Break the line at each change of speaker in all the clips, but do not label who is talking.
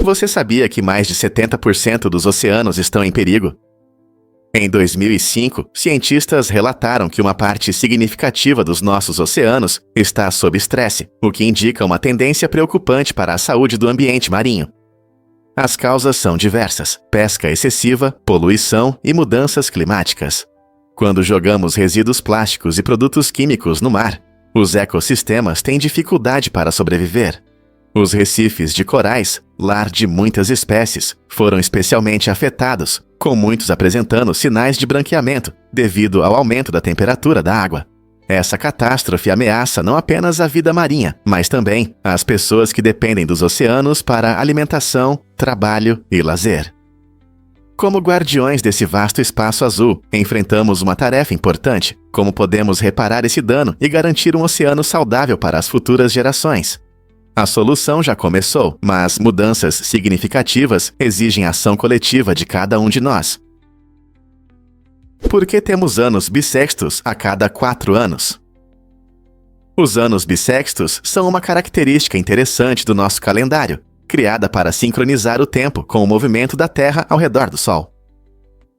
Você sabia que mais de 70% dos oceanos estão em perigo? Em 2005, cientistas relataram que uma parte significativa dos nossos oceanos está sob estresse, o que indica uma tendência preocupante para a saúde do ambiente marinho. As causas são diversas: pesca excessiva, poluição e mudanças climáticas. Quando jogamos resíduos plásticos e produtos químicos no mar, os ecossistemas têm dificuldade para sobreviver. Os recifes de corais, lar de muitas espécies, foram especialmente afetados, com muitos apresentando sinais de branqueamento devido ao aumento da temperatura da água. Essa catástrofe ameaça não apenas a vida marinha, mas também as pessoas que dependem dos oceanos para alimentação, trabalho e lazer. Como guardiões desse vasto espaço azul, enfrentamos uma tarefa importante: como podemos reparar esse dano e garantir um oceano saudável para as futuras gerações. A solução já começou, mas mudanças significativas exigem ação coletiva de cada um de nós. Por que temos anos bissextos a cada 4 anos? Os anos bissextos são uma característica interessante do nosso calendário, criada para sincronizar o tempo com o movimento da Terra ao redor do Sol.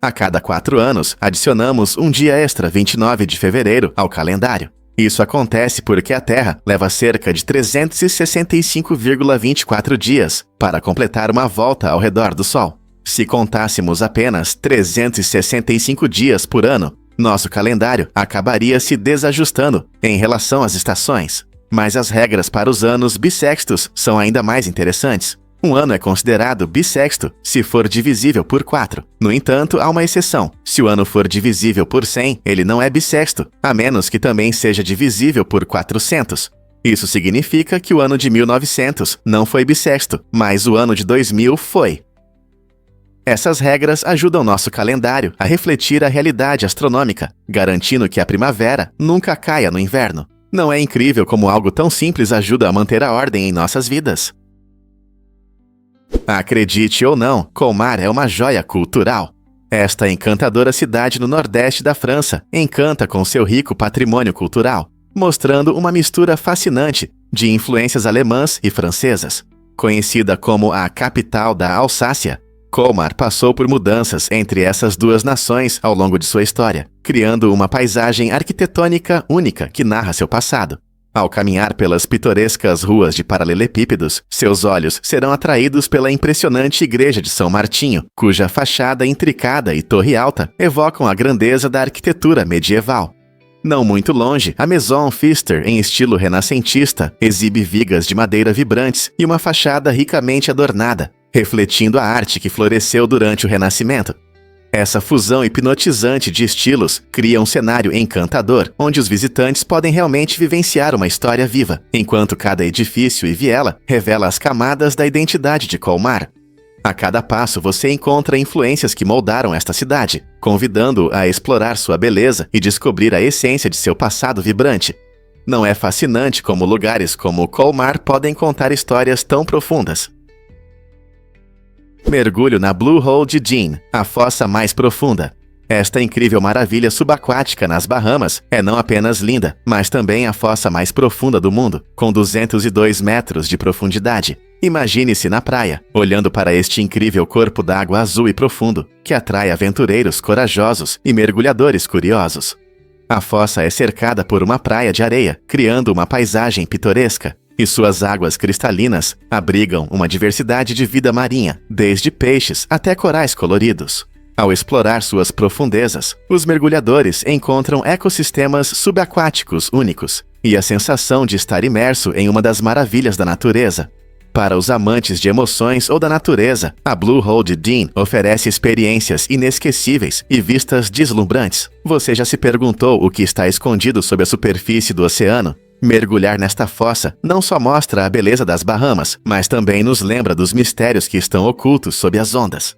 A cada 4 anos, adicionamos um dia extra, 29 de fevereiro, ao calendário. Isso acontece porque a Terra leva cerca de 365,24 dias para completar uma volta ao redor do Sol. Se contássemos apenas 365 dias por ano, nosso calendário acabaria se desajustando em relação às estações. Mas as regras para os anos bissextos são ainda mais interessantes. Um ano é considerado bissexto se for divisível por 4. No entanto, há uma exceção. Se o ano for divisível por 100, ele não é bissexto, a menos que também seja divisível por 400. Isso significa que o ano de 1900 não foi bissexto, mas o ano de 2000 foi. Essas regras ajudam nosso calendário a refletir a realidade astronômica, garantindo que a primavera nunca caia no inverno. Não é incrível como algo tão simples ajuda a manter a ordem em nossas vidas? Acredite ou não, Colmar é uma joia cultural. Esta encantadora cidade no nordeste da França encanta com seu rico patrimônio cultural, mostrando uma mistura fascinante de influências alemãs e francesas. Conhecida como a capital da Alsácia, Colmar passou por mudanças entre essas duas nações ao longo de sua história, criando uma paisagem arquitetônica única que narra seu passado. Ao caminhar pelas pitorescas ruas de paralelepípedos, seus olhos serão atraídos pela impressionante igreja de São Martinho, cuja fachada intricada e torre alta evocam a grandeza da arquitetura medieval. Não muito longe, a Maison Pfister, em estilo renascentista, exibe vigas de madeira vibrantes e uma fachada ricamente adornada, refletindo a arte que floresceu durante o Renascimento. Essa fusão hipnotizante de estilos cria um cenário encantador, onde os visitantes podem realmente vivenciar uma história viva, enquanto cada edifício e viela revela as camadas da identidade de Colmar. A cada passo você encontra influências que moldaram esta cidade, convidando-o a explorar sua beleza e descobrir a essência de seu passado vibrante. Não é fascinante como lugares como Colmar podem contar histórias tão profundas? Mergulho na Blue Hole de Dean, a fossa mais profunda. Esta incrível maravilha subaquática nas Bahamas é não apenas linda, mas também a fossa mais profunda do mundo, com 202 metros de profundidade. Imagine-se na praia, olhando para este incrível corpo d'água azul e profundo, que atrai aventureiros corajosos e mergulhadores curiosos. A fossa é cercada por uma praia de areia, criando uma paisagem pitoresca. E suas águas cristalinas abrigam uma diversidade de vida marinha, desde peixes até corais coloridos. Ao explorar suas profundezas, os mergulhadores encontram ecossistemas subaquáticos únicos e a sensação de estar imerso em uma das maravilhas da natureza. Para os amantes de emoções ou da natureza, a Blue Hole de Dean oferece experiências inesquecíveis e vistas deslumbrantes. Você já se perguntou o que está escondido sob a superfície do oceano? Mergulhar nesta fossa não só mostra a beleza das Bahamas, mas também nos lembra dos mistérios que estão ocultos sob as ondas.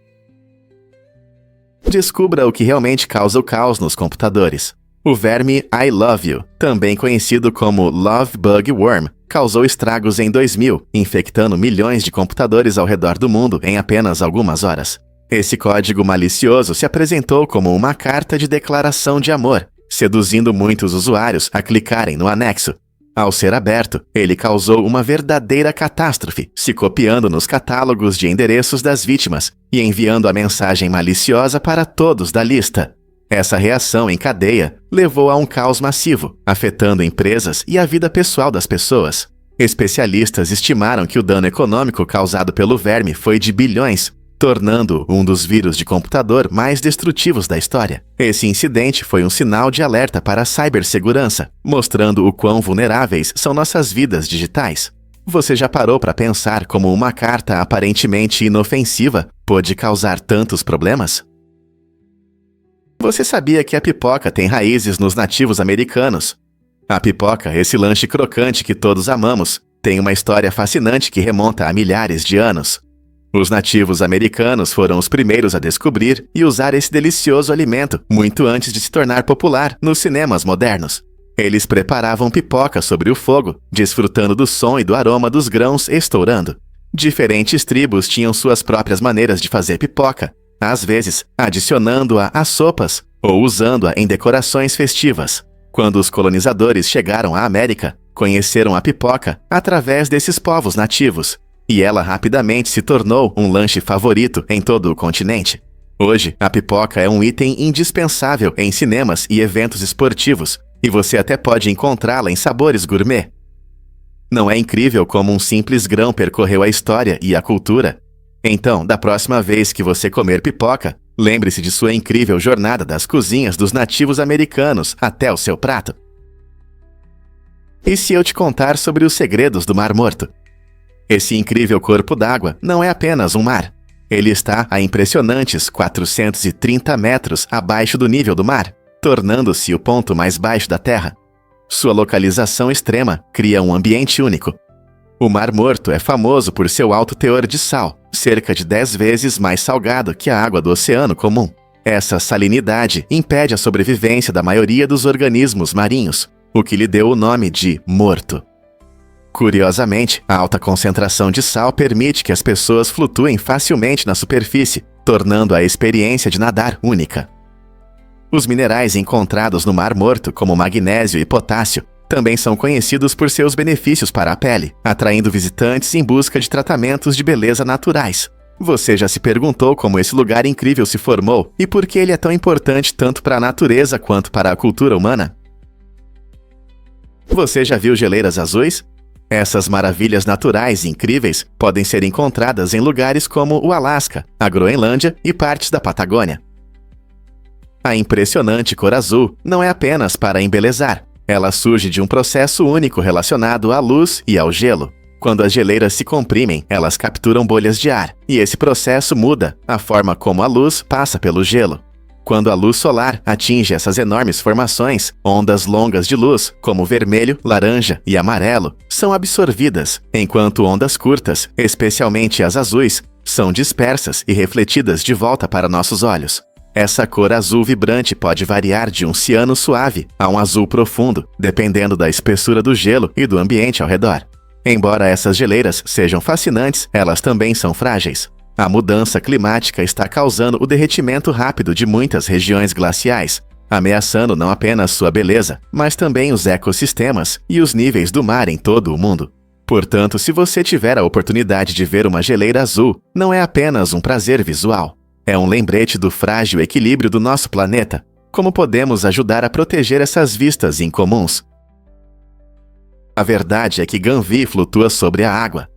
Descubra o que realmente causa o caos nos computadores. O verme I Love You, também conhecido como Love Bug Worm, causou estragos em 2000, infectando milhões de computadores ao redor do mundo em apenas algumas horas. Esse código malicioso se apresentou como uma carta de declaração de amor, seduzindo muitos usuários a clicarem no anexo. Ao ser aberto, ele causou uma verdadeira catástrofe, se copiando nos catálogos de endereços das vítimas e enviando a mensagem maliciosa para todos da lista. Essa reação em cadeia levou a um caos massivo, afetando empresas e a vida pessoal das pessoas. Especialistas estimaram que o dano econômico causado pelo verme foi de bilhões, tornando-o um dos vírus de computador mais destrutivos da história. Esse incidente foi um sinal de alerta para a cibersegurança, mostrando o quão vulneráveis são nossas vidas digitais. Você já parou para pensar como uma carta aparentemente inofensiva pode causar tantos problemas? Você sabia que a pipoca tem raízes nos nativos americanos? A pipoca, esse lanche crocante que todos amamos, tem uma história fascinante que remonta a milhares de anos. Os nativos americanos foram os primeiros a descobrir e usar esse delicioso alimento muito antes de se tornar popular nos cinemas modernos. Eles preparavam pipoca sobre o fogo, desfrutando do som e do aroma dos grãos estourando. Diferentes tribos tinham suas próprias maneiras de fazer pipoca, às vezes adicionando-a às sopas ou usando-a em decorações festivas. Quando os colonizadores chegaram à América, conheceram a pipoca através desses povos nativos, e ela rapidamente se tornou um lanche favorito em todo o continente. Hoje, a pipoca é um item indispensável em cinemas e eventos esportivos, e você até pode encontrá-la em sabores gourmet. Não é incrível como um simples grão percorreu a história e a cultura? Então, da próxima vez que você comer pipoca, lembre-se de sua incrível jornada das cozinhas dos nativos americanos até o seu prato. E se eu te contar sobre os segredos do Mar Morto? Esse incrível corpo d'água não é apenas um mar. Ele está a impressionantes 430 metros abaixo do nível do mar, tornando-se o ponto mais baixo da Terra. Sua localização extrema cria um ambiente único. O Mar Morto é famoso por seu alto teor de sal, cerca de 10 vezes mais salgado que a água do oceano comum. Essa salinidade impede a sobrevivência da maioria dos organismos marinhos, o que lhe deu o nome de morto. Curiosamente, a alta concentração de sal permite que as pessoas flutuem facilmente na superfície, tornando a experiência de nadar única. Os minerais encontrados no Mar Morto, como magnésio e potássio, também são conhecidos por seus benefícios para a pele, atraindo visitantes em busca de tratamentos de beleza naturais. Você já se perguntou como esse lugar incrível se formou e por que ele é tão importante tanto para a natureza quanto para a cultura humana? Você já viu geleiras azuis? Essas maravilhas naturais incríveis podem ser encontradas em lugares como o Alasca, a Groenlândia e partes da Patagônia. A impressionante cor azul não é apenas para embelezar. Ela surge de um processo único relacionado à luz e ao gelo. Quando as geleiras se comprimem, elas capturam bolhas de ar, e esse processo muda a forma como a luz passa pelo gelo. Quando a luz solar atinge essas enormes formações, ondas longas de luz, como vermelho, laranja e amarelo, são absorvidas, enquanto ondas curtas, especialmente as azuis, são dispersas e refletidas de volta para nossos olhos. Essa cor azul vibrante pode variar de um ciano suave a um azul profundo, dependendo da espessura do gelo e do ambiente ao redor. Embora essas geleiras sejam fascinantes, elas também são frágeis. A mudança climática está causando o derretimento rápido de muitas regiões glaciais, ameaçando não apenas sua beleza, mas também os ecossistemas e os níveis do mar em todo o mundo. Portanto, se você tiver a oportunidade de ver uma geleira azul, não é apenas um prazer visual. É um lembrete do frágil equilíbrio do nosso planeta. Como podemos ajudar a proteger essas vistas incomuns? A verdade é que Ganvi flutua sobre a água.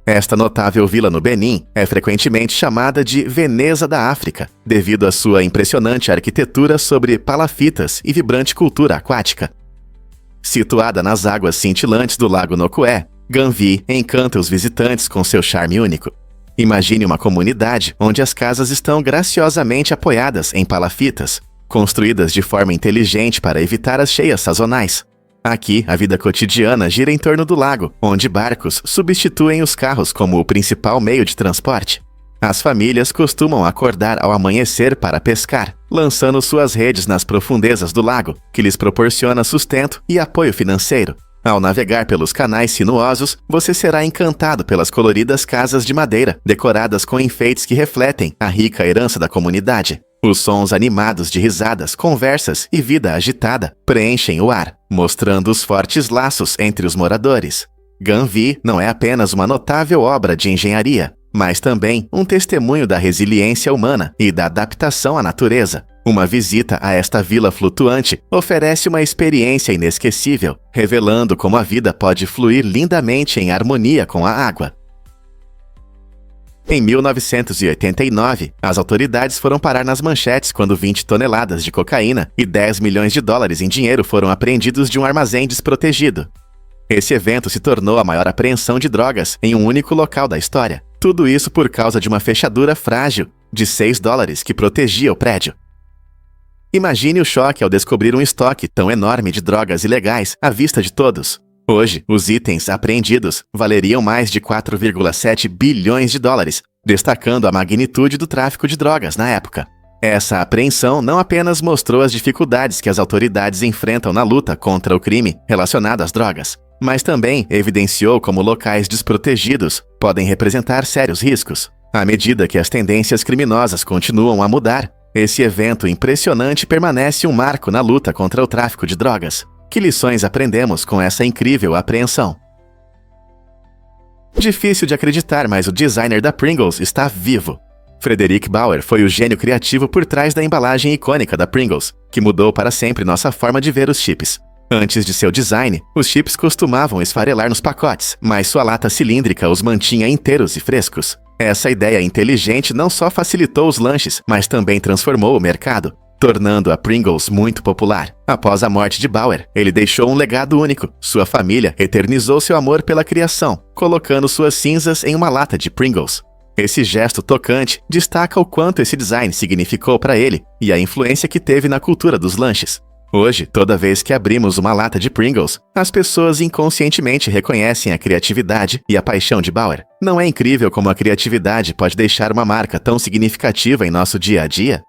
Esta notável vila no Benin é frequentemente chamada de Veneza da África, devido à sua impressionante arquitetura sobre palafitas e vibrante cultura aquática. Situada nas águas cintilantes do Lago Nokué, Ganvi encanta os visitantes com seu charme único. Imagine uma comunidade onde as casas estão graciosamente apoiadas em palafitas, construídas de forma inteligente para evitar as cheias sazonais. Aqui, a vida cotidiana gira em torno do lago, onde barcos substituem os carros como o principal meio de transporte. As famílias costumam acordar ao amanhecer para pescar, lançando suas redes nas profundezas do lago, que lhes proporciona sustento e apoio financeiro. Ao navegar pelos canais sinuosos, você será encantado pelas coloridas casas de madeira, decoradas com enfeites que refletem a rica herança da comunidade. Os sons animados de risadas, conversas e vida agitada preenchem o ar, mostrando os fortes laços entre os moradores. Granville não é apenas uma notável obra de engenharia, mas também um testemunho da resiliência humana e da adaptação à natureza. Uma visita a esta vila flutuante oferece uma experiência inesquecível, revelando como a vida pode fluir lindamente em harmonia com a água. Em 1989, as autoridades foram parar nas manchetes quando 20 toneladas de cocaína e 10 milhões de dólares em dinheiro foram apreendidos de um armazém desprotegido. Esse evento se tornou a maior apreensão de drogas em um único local da história. Tudo isso por causa de uma fechadura frágil de $6 que protegia o prédio. Imagine o choque ao descobrir um estoque tão enorme de drogas ilegais à vista de todos. Hoje, os itens apreendidos valeriam mais de 4,7 bilhões de dólares, destacando a magnitude do tráfico de drogas na época. Essa apreensão não apenas mostrou as dificuldades que as autoridades enfrentam na luta contra o crime relacionado às drogas, mas também evidenciou como locais desprotegidos podem representar sérios riscos. À medida que as tendências criminosas continuam a mudar, esse evento impressionante permanece um marco na luta contra o tráfico de drogas. Que lições aprendemos com essa incrível apreensão? Difícil de acreditar, mas o designer da Pringles está vivo. Frederick Bauer foi o gênio criativo por trás da embalagem icônica da Pringles, que mudou para sempre nossa forma de ver os chips. Antes de seu design, os chips costumavam esfarelar nos pacotes, mas sua lata cilíndrica os mantinha inteiros e frescos. Essa ideia inteligente não só facilitou os lanches, mas também transformou o mercado, tornando a Pringles muito popular. Após a morte de Bauer, ele deixou um legado único. Sua família eternizou seu amor pela criação, colocando suas cinzas em uma lata de Pringles. Esse gesto tocante destaca o quanto esse design significou para ele e a influência que teve na cultura dos lanches. Hoje, toda vez que abrimos uma lata de Pringles, as pessoas inconscientemente reconhecem a criatividade e a paixão de Bauer. Não é incrível como a criatividade pode deixar uma marca tão significativa em nosso dia a dia?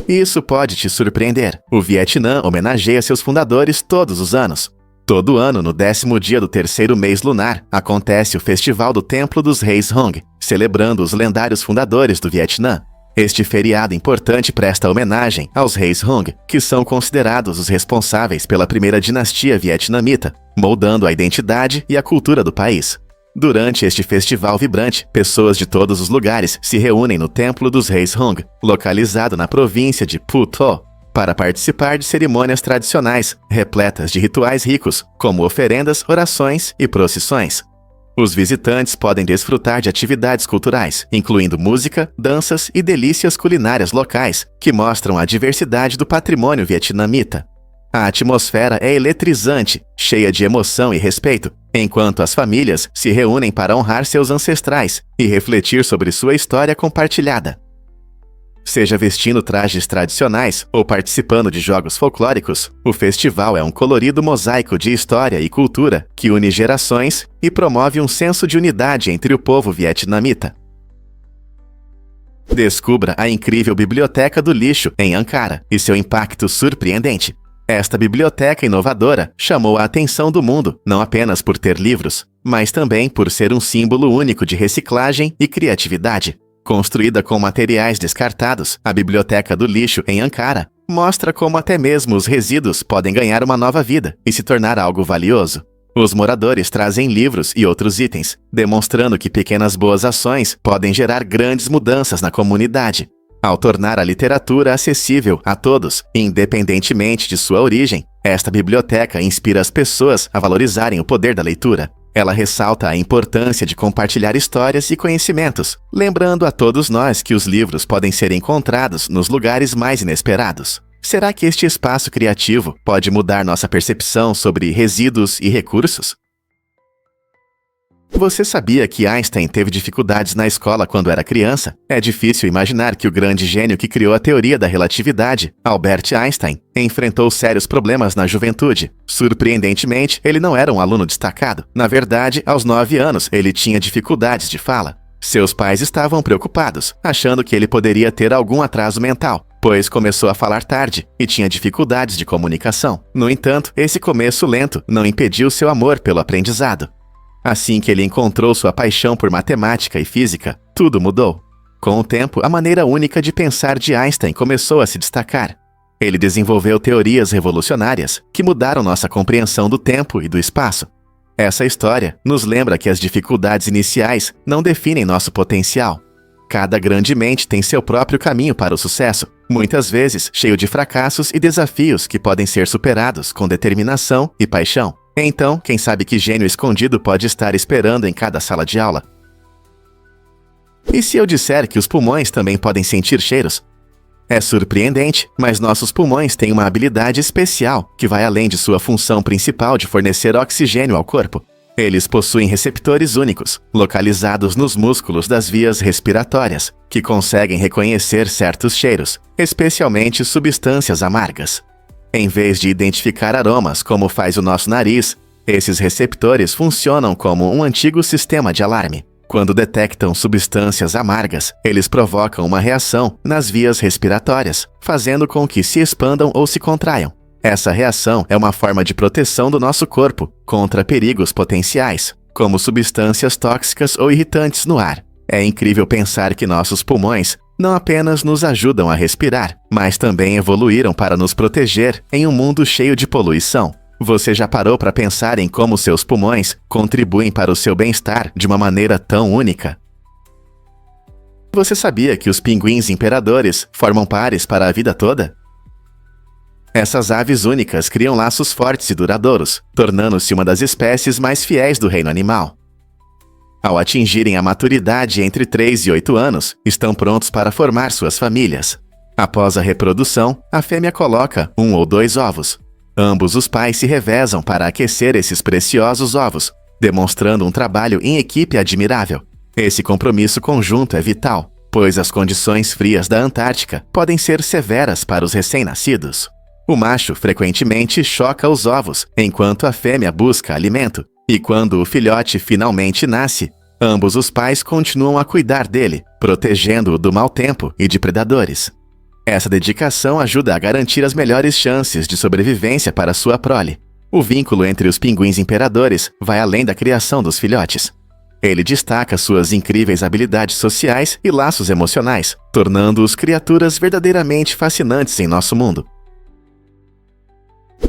Isso pode te surpreender. O Vietnã homenageia seus fundadores todos os anos. Todo ano, no 10º dia do terceiro mês lunar, acontece o Festival do Templo dos Reis Hong, celebrando os lendários fundadores do Vietnã. Este feriado importante presta homenagem aos reis Hong, que são considerados os responsáveis pela primeira dinastia vietnamita, moldando a identidade e a cultura do país. Durante este festival vibrante, pessoas de todos os lugares se reúnem no Templo dos Reis Hong, localizado na província de Phu Tho, para participar de cerimônias tradicionais, repletas de rituais ricos, como oferendas, orações e procissões. Os visitantes podem desfrutar de atividades culturais, incluindo música, danças e delícias culinárias locais, que mostram a diversidade do patrimônio vietnamita. A atmosfera é eletrizante, cheia de emoção e respeito, enquanto as famílias se reúnem para honrar seus ancestrais e refletir sobre sua história compartilhada. Seja vestindo trajes tradicionais ou participando de jogos folclóricos, o festival é um colorido mosaico de história e cultura que une gerações e promove um senso de unidade entre o povo vietnamita. Descubra a incrível Biblioteca do Lixo em Ankara e seu impacto surpreendente. Esta biblioteca inovadora chamou a atenção do mundo não apenas por ter livros, mas também por ser um símbolo único de reciclagem e criatividade. Construída com materiais descartados, a Biblioteca do Lixo em Ankara mostra como até mesmo os resíduos podem ganhar uma nova vida e se tornar algo valioso. Os moradores trazem livros e outros itens, demonstrando que pequenas boas ações podem gerar grandes mudanças na comunidade. Ao tornar a literatura acessível a todos, independentemente de sua origem, esta biblioteca inspira as pessoas a valorizarem o poder da leitura. Ela ressalta a importância de compartilhar histórias e conhecimentos, lembrando a todos nós que os livros podem ser encontrados nos lugares mais inesperados. Será que este espaço criativo pode mudar nossa percepção sobre resíduos e recursos? Você sabia que Einstein teve dificuldades na escola quando era criança? É difícil imaginar que o grande gênio que criou a teoria da relatividade, Albert Einstein, enfrentou sérios problemas na juventude. Surpreendentemente, ele não era um aluno destacado. Na verdade, aos 9 anos, ele tinha dificuldades de fala. Seus pais estavam preocupados, achando que ele poderia ter algum atraso mental, pois começou a falar tarde e tinha dificuldades de comunicação. No entanto, esse começo lento não impediu seu amor pelo aprendizado. Assim que ele encontrou sua paixão por matemática e física, tudo mudou. Com o tempo, a maneira única de pensar de Einstein começou a se destacar. Ele desenvolveu teorias revolucionárias que mudaram nossa compreensão do tempo e do espaço. Essa história nos lembra que as dificuldades iniciais não definem nosso potencial. Cada grande mente tem seu próprio caminho para o sucesso, muitas vezes cheio de fracassos e desafios que podem ser superados com determinação e paixão. Então, quem sabe que gênio escondido pode estar esperando em cada sala de aula? E se eu disser que os pulmões também podem sentir cheiros? É surpreendente, mas nossos pulmões têm uma habilidade especial que vai além de sua função principal de fornecer oxigênio ao corpo. Eles possuem receptores únicos, localizados nos músculos das vias respiratórias, que conseguem reconhecer certos cheiros, especialmente substâncias amargas. Em vez de identificar aromas como faz o nosso nariz, esses receptores funcionam como um antigo sistema de alarme. Quando detectam substâncias amargas, eles provocam uma reação nas vias respiratórias, fazendo com que se expandam ou se contraiam. Essa reação é uma forma de proteção do nosso corpo contra perigos potenciais, como substâncias tóxicas ou irritantes no ar. É incrível pensar que nossos pulmões não apenas nos ajudam a respirar, mas também evoluíram para nos proteger em um mundo cheio de poluição. Você já parou para pensar em como seus pulmões contribuem para o seu bem-estar de uma maneira tão única? Você sabia que os pinguins imperadores formam pares para a vida toda? Essas aves únicas criam laços fortes e duradouros, tornando-se uma das espécies mais fiéis do reino animal. Ao atingirem a maturidade entre 3 e 8 anos, estão prontos para formar suas famílias. Após a reprodução, a fêmea coloca 1 ou 2 ovos. Ambos os pais se revezam para aquecer esses preciosos ovos, demonstrando um trabalho em equipe admirável. Esse compromisso conjunto é vital, pois as condições frias da Antártica podem ser severas para os recém-nascidos. O macho frequentemente choca os ovos, enquanto a fêmea busca alimento, e quando o filhote finalmente nasce, ambos os pais continuam a cuidar dele, protegendo-o do mau tempo e de predadores. Essa dedicação ajuda a garantir as melhores chances de sobrevivência para sua prole. O vínculo entre os pinguins imperadores vai além da criação dos filhotes. Ele destaca suas incríveis habilidades sociais e laços emocionais, tornando-os criaturas verdadeiramente fascinantes em nosso mundo.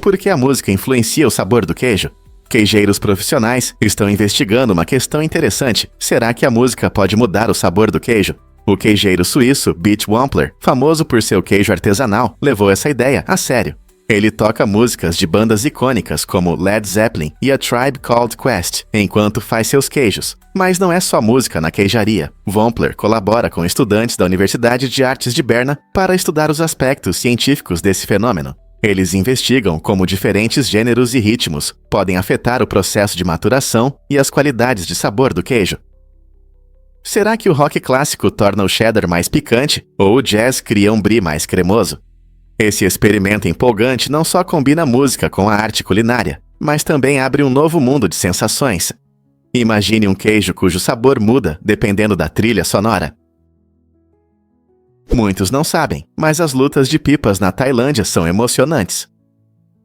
Por que a música influencia o sabor do queijo? Queijeiros profissionais estão investigando uma questão interessante. Será que a música pode mudar o sabor do queijo? O queijeiro suíço Beat Wampler, famoso por seu queijo artesanal, levou essa ideia a sério. Ele toca músicas de bandas icônicas como Led Zeppelin e A Tribe Called Quest, enquanto faz seus queijos. Mas não é só música na queijaria. Wampler colabora com estudantes da Universidade de Artes de Berna para estudar os aspectos científicos desse fenômeno. Eles investigam como diferentes gêneros e ritmos podem afetar o processo de maturação e as qualidades de sabor do queijo. Será que o rock clássico torna o cheddar mais picante ou o jazz cria um brie mais cremoso? Esse experimento empolgante não só combina a música com a arte culinária, mas também abre um novo mundo de sensações. Imagine um queijo cujo sabor muda dependendo da trilha sonora. Muitos não sabem, mas as lutas de pipas na Tailândia são emocionantes.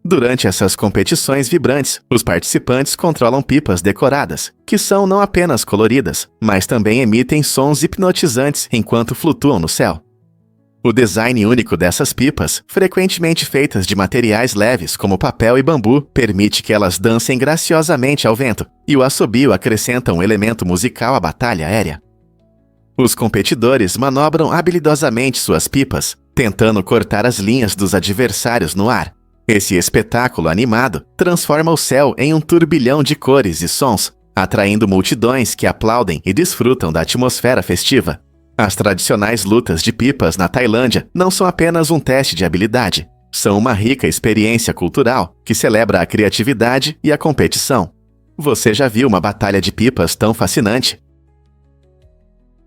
Durante essas competições vibrantes, os participantes controlam pipas decoradas, que são não apenas coloridas, mas também emitem sons hipnotizantes enquanto flutuam no céu. O design único dessas pipas, frequentemente feitas de materiais leves como papel e bambu, permite que elas dancem graciosamente ao vento, e o assobio acrescenta um elemento musical à batalha aérea. Os competidores manobram habilidosamente suas pipas, tentando cortar as linhas dos adversários no ar. Esse espetáculo animado transforma o céu em um turbilhão de cores e sons, atraindo multidões que aplaudem e desfrutam da atmosfera festiva. As tradicionais lutas de pipas na Tailândia não são apenas um teste de habilidade, são uma rica experiência cultural que celebra a criatividade e a competição. Você já viu uma batalha de pipas tão fascinante?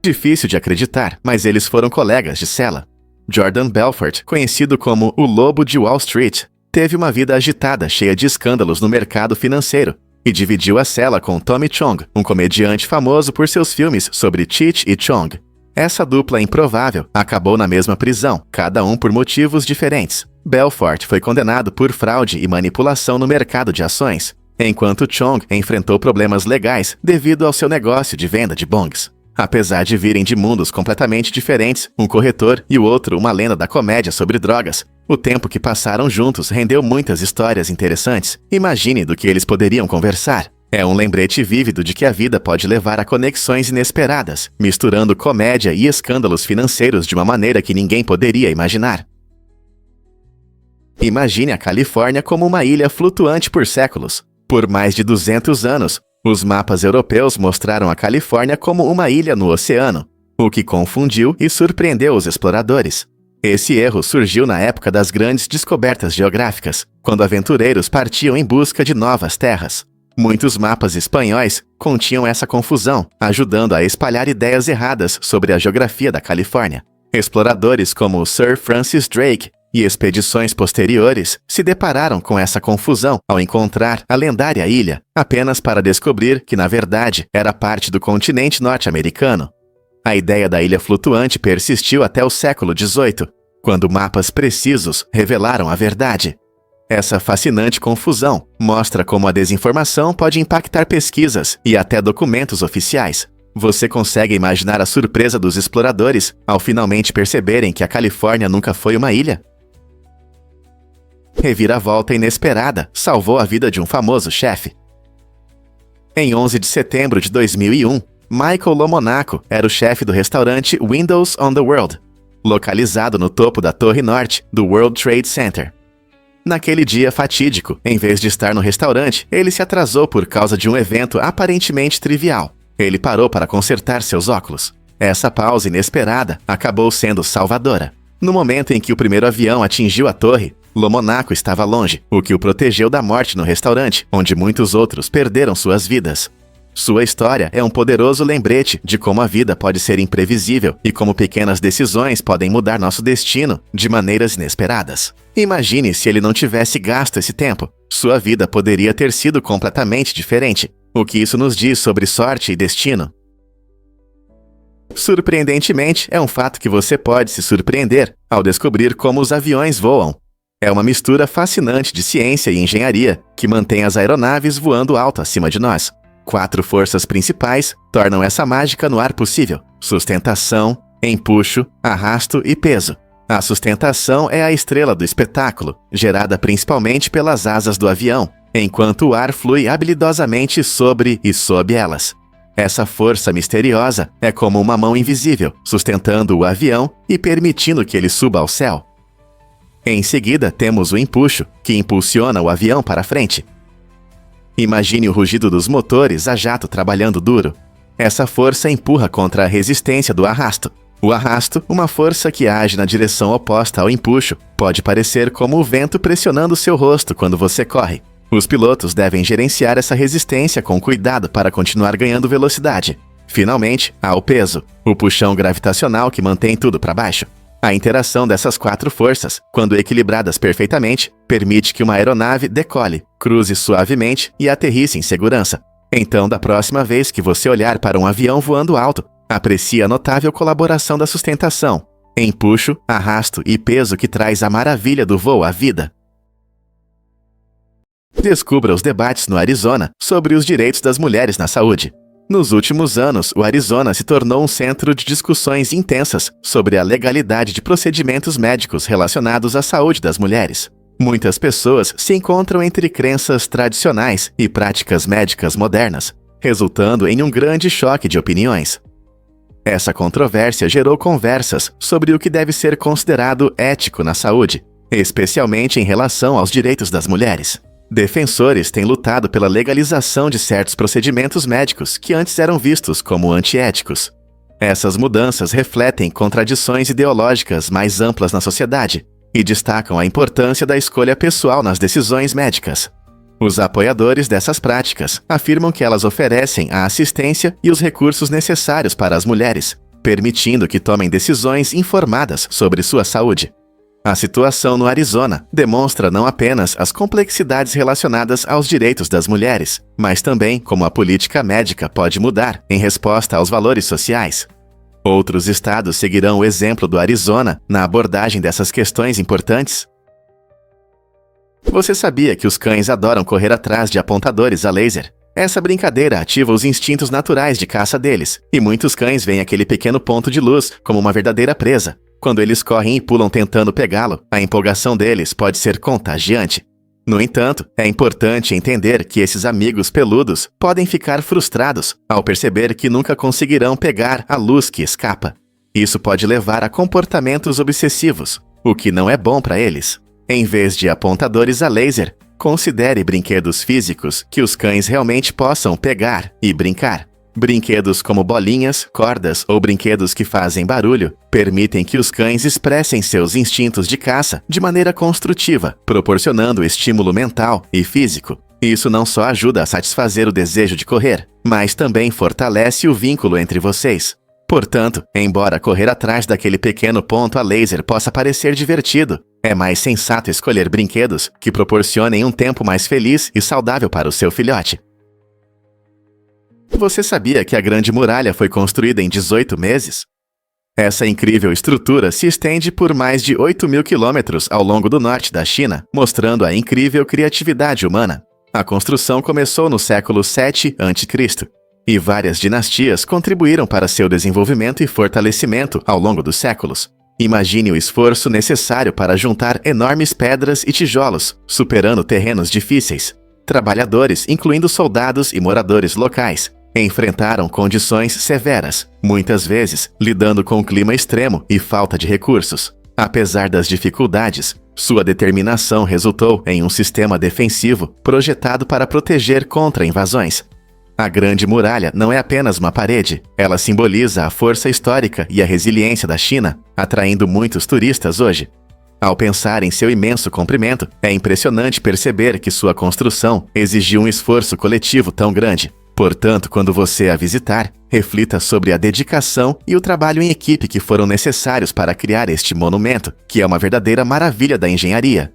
Difícil de acreditar, mas eles foram colegas de cela. Jordan Belfort, conhecido como o Lobo de Wall Street, teve uma vida agitada, cheia de escândalos no mercado financeiro, e dividiu a cela com Tommy Chong, um comediante famoso por seus filmes sobre Cheech e Chong. Essa dupla improvável acabou na mesma prisão, cada um por motivos diferentes. Belfort foi condenado por fraude e manipulação no mercado de ações, enquanto Chong enfrentou problemas legais devido ao seu negócio de venda de bongs. Apesar de virem de mundos completamente diferentes, um corretor e o outro uma lenda da comédia sobre drogas, o tempo que passaram juntos rendeu muitas histórias interessantes. Imagine do que eles poderiam conversar. É um lembrete vívido de que a vida pode levar a conexões inesperadas, misturando comédia e escândalos financeiros de uma maneira que ninguém poderia imaginar. Imagine a Califórnia como uma ilha flutuante por séculos. Por mais de 200 anos, os mapas europeus mostraram a Califórnia como uma ilha no oceano, o que confundiu e surpreendeu os exploradores. Esse erro surgiu na época das grandes descobertas geográficas, quando aventureiros partiam em busca de novas terras. Muitos mapas espanhóis continham essa confusão, ajudando a espalhar ideias erradas sobre a geografia da Califórnia. Exploradores como Sir Francis Drake e expedições posteriores se depararam com essa confusão ao encontrar a lendária ilha, apenas para descobrir que, na verdade, era parte do continente norte-americano. A ideia da ilha flutuante persistiu até o século XVIII, quando mapas precisos revelaram a verdade. Essa fascinante confusão mostra como a desinformação pode impactar pesquisas e até documentos oficiais. Você consegue imaginar a surpresa dos exploradores ao finalmente perceberem que a Califórnia nunca foi uma ilha? Reviravolta inesperada salvou a vida de um famoso chefe. Em 11 de setembro de 2001, Michael Lomonaco era o chefe do restaurante Windows on the World, localizado no topo da Torre Norte do World Trade Center. Naquele dia fatídico, em vez de estar no restaurante, ele se atrasou por causa de um evento aparentemente trivial. Ele parou para consertar seus óculos. Essa pausa inesperada acabou sendo salvadora. No momento em que o primeiro avião atingiu a torre, Lomonaco estava longe, o que o protegeu da morte no restaurante, onde muitos outros perderam suas vidas. Sua história é um poderoso lembrete de como a vida pode ser imprevisível e como pequenas decisões podem mudar nosso destino de maneiras inesperadas. Imagine se ele não tivesse gasto esse tempo. Sua vida poderia ter sido completamente diferente. O que isso nos diz sobre sorte e destino? Surpreendentemente, é um fato que você pode se surpreender ao descobrir como os aviões voam. É uma mistura fascinante de ciência e engenharia que mantém as aeronaves voando alto acima de nós. 4 forças principais tornam essa mágica no ar possível: sustentação, empuxo, arrasto e peso. A sustentação é a estrela do espetáculo, gerada principalmente pelas asas do avião, enquanto o ar flui habilidosamente sobre e sob elas. Essa força misteriosa é como uma mão invisível, sustentando o avião e permitindo que ele suba ao céu. Em seguida, temos o empuxo, que impulsiona o avião para frente. Imagine o rugido dos motores a jato trabalhando duro. Essa força empurra contra a resistência do arrasto. O arrasto, uma força que age na direção oposta ao empuxo, pode parecer como o vento pressionando seu rosto quando você corre. Os pilotos devem gerenciar essa resistência com cuidado para continuar ganhando velocidade. Finalmente, há o peso, o puxão gravitacional que mantém tudo para baixo. A interação dessas 4 forças, quando equilibradas perfeitamente, permite que uma aeronave decole, cruze suavemente e aterrisse em segurança. Então, da próxima vez que você olhar para um avião voando alto, aprecie a notável colaboração da sustentação, empuxo, arrasto e peso que traz a maravilha do voo à vida. Descubra os debates no Arizona sobre os direitos das mulheres na saúde. Nos últimos anos, o Arizona se tornou um centro de discussões intensas sobre a legalidade de procedimentos médicos relacionados à saúde das mulheres. Muitas pessoas se encontram entre crenças tradicionais e práticas médicas modernas, resultando em um grande choque de opiniões. Essa controvérsia gerou conversas sobre o que deve ser considerado ético na saúde, especialmente em relação aos direitos das mulheres. Defensores têm lutado pela legalização de certos procedimentos médicos que antes eram vistos como antiéticos. Essas mudanças refletem contradições ideológicas mais amplas na sociedade e destacam a importância da escolha pessoal nas decisões médicas. Os apoiadores dessas práticas afirmam que elas oferecem a assistência e os recursos necessários para as mulheres, permitindo que tomem decisões informadas sobre sua saúde. A situação no Arizona demonstra não apenas as complexidades relacionadas aos direitos das mulheres, mas também como a política médica pode mudar em resposta aos valores sociais. Outros estados seguirão o exemplo do Arizona na abordagem dessas questões importantes? Você sabia que os cães adoram correr atrás de apontadores a laser? Essa brincadeira ativa os instintos naturais de caça deles, e muitos cães veem aquele pequeno ponto de luz como uma verdadeira presa. Quando eles correm e pulam tentando pegá-lo, a empolgação deles pode ser contagiante. No entanto, é importante entender que esses amigos peludos podem ficar frustrados ao perceber que nunca conseguirão pegar a luz que escapa. Isso pode levar a comportamentos obsessivos, o que não é bom para eles. Em vez de apontadores a laser, considere brinquedos físicos que os cães realmente possam pegar e brincar. Brinquedos como bolinhas, cordas ou brinquedos que fazem barulho permitem que os cães expressem seus instintos de caça de maneira construtiva, proporcionando estímulo mental e físico. Isso não só ajuda a satisfazer o desejo de correr, mas também fortalece o vínculo entre vocês. Portanto, embora correr atrás daquele pequeno ponto a laser possa parecer divertido, é mais sensato escolher brinquedos que proporcionem um tempo mais feliz e saudável para o seu filhote. Você sabia que a Grande Muralha foi construída em 18 meses? Essa incrível estrutura se estende por mais de 8.000 quilômetros ao longo do norte da China, mostrando a incrível criatividade humana. A construção começou no século 7 a.C., e várias dinastias contribuíram para seu desenvolvimento e fortalecimento ao longo dos séculos. Imagine o esforço necessário para juntar enormes pedras e tijolos, superando terrenos difíceis. Trabalhadores, incluindo soldados e moradores locais, enfrentaram condições severas, muitas vezes lidando com clima extremo e falta de recursos. Apesar das dificuldades, sua determinação resultou em um sistema defensivo projetado para proteger contra invasões. A Grande Muralha não é apenas uma parede, ela simboliza a força histórica e a resiliência da China, atraindo muitos turistas hoje. Ao pensar em seu imenso comprimento, é impressionante perceber que sua construção exigiu um esforço coletivo tão grande. Portanto, quando você a visitar, reflita sobre a dedicação e o trabalho em equipe que foram necessários para criar este monumento, que é uma verdadeira maravilha da engenharia.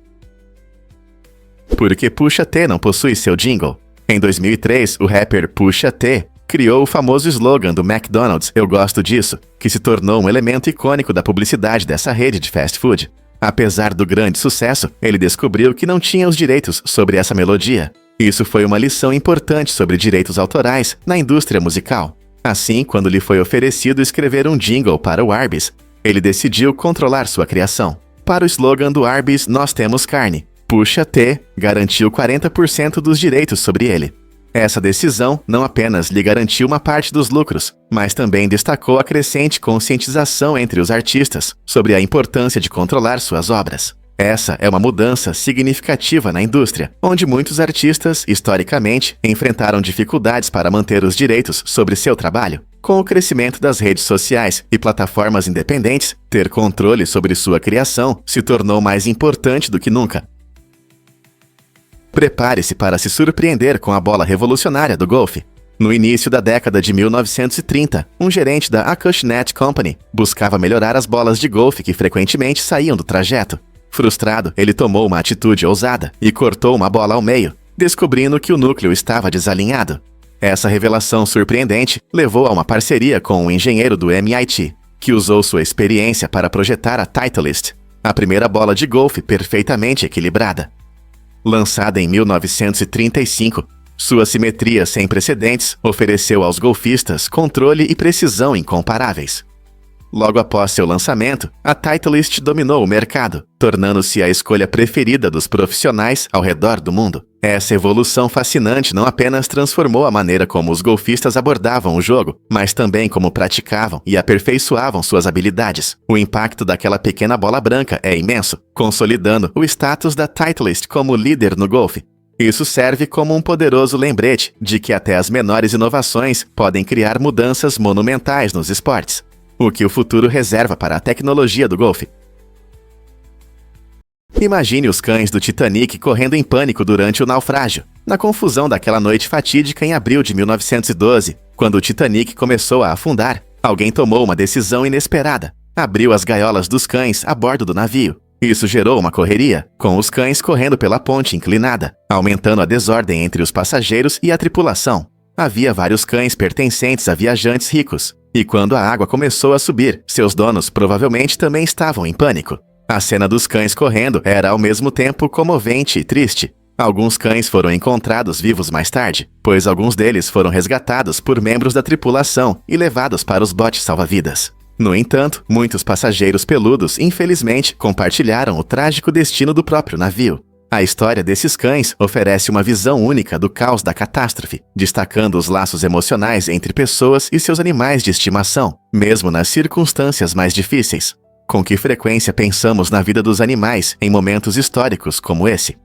Por que Pusha T não possui seu jingle? Em 2003, o rapper Pusha T criou o famoso slogan do McDonald's "Eu gosto disso", que se tornou um elemento icônico da publicidade dessa rede de fast food. Apesar do grande sucesso, ele descobriu que não tinha os direitos sobre essa melodia. Isso foi uma lição importante sobre direitos autorais na indústria musical. Assim, quando lhe foi oferecido escrever um jingle para o Arby's, ele decidiu controlar sua criação. Para o slogan do Arby's "Nós temos carne", Pusha T garantiu 40% dos direitos sobre ele. Essa decisão não apenas lhe garantiu uma parte dos lucros, mas também destacou a crescente conscientização entre os artistas sobre a importância de controlar suas obras. Essa é uma mudança significativa na indústria, onde muitos artistas, historicamente, enfrentaram dificuldades para manter os direitos sobre seu trabalho. Com o crescimento das redes sociais e plataformas independentes, ter controle sobre sua criação se tornou mais importante do que nunca. Prepare-se para se surpreender com a bola revolucionária do golfe. No início da década de 1930, um gerente da Acushnet Company buscava melhorar as bolas de golfe que frequentemente saíam do trajeto. Frustrado, ele tomou uma atitude ousada e cortou uma bola ao meio, descobrindo que o núcleo estava desalinhado. Essa revelação surpreendente levou a uma parceria com um engenheiro do MIT, que usou sua experiência para projetar a Titleist, a primeira bola de golfe perfeitamente equilibrada. Lançada em 1935, sua simetria sem precedentes ofereceu aos golfistas controle e precisão incomparáveis. Logo após seu lançamento, a Titleist dominou o mercado, tornando-se a escolha preferida dos profissionais ao redor do mundo. Essa evolução fascinante não apenas transformou a maneira como os golfistas abordavam o jogo, mas também como praticavam e aperfeiçoavam suas habilidades. O impacto daquela pequena bola branca é imenso, consolidando o status da Titleist como líder no golfe. Isso serve como um poderoso lembrete de que até as menores inovações podem criar mudanças monumentais nos esportes. O que o futuro reserva para a tecnologia do golfe. Imagine os cães do Titanic correndo em pânico durante o naufrágio, na confusão daquela noite fatídica em abril de 1912, quando o Titanic começou a afundar. Alguém tomou uma decisão inesperada. Abriu as gaiolas dos cães a bordo do navio. Isso gerou uma correria, com os cães correndo pela ponte inclinada, aumentando a desordem entre os passageiros e a tripulação. Havia vários cães pertencentes a viajantes ricos, e quando a água começou a subir, seus donos provavelmente também estavam em pânico. A cena dos cães correndo era ao mesmo tempo comovente e triste. Alguns cães foram encontrados vivos mais tarde, pois alguns deles foram resgatados por membros da tripulação e levados para os botes salva-vidas. No entanto, muitos passageiros peludos, infelizmente, compartilharam o trágico destino do próprio navio. A história desses cães oferece uma visão única do caos da catástrofe, destacando os laços emocionais entre pessoas e seus animais de estimação, mesmo nas circunstâncias mais difíceis. Com que frequência pensamos na vida dos animais em momentos históricos como esse?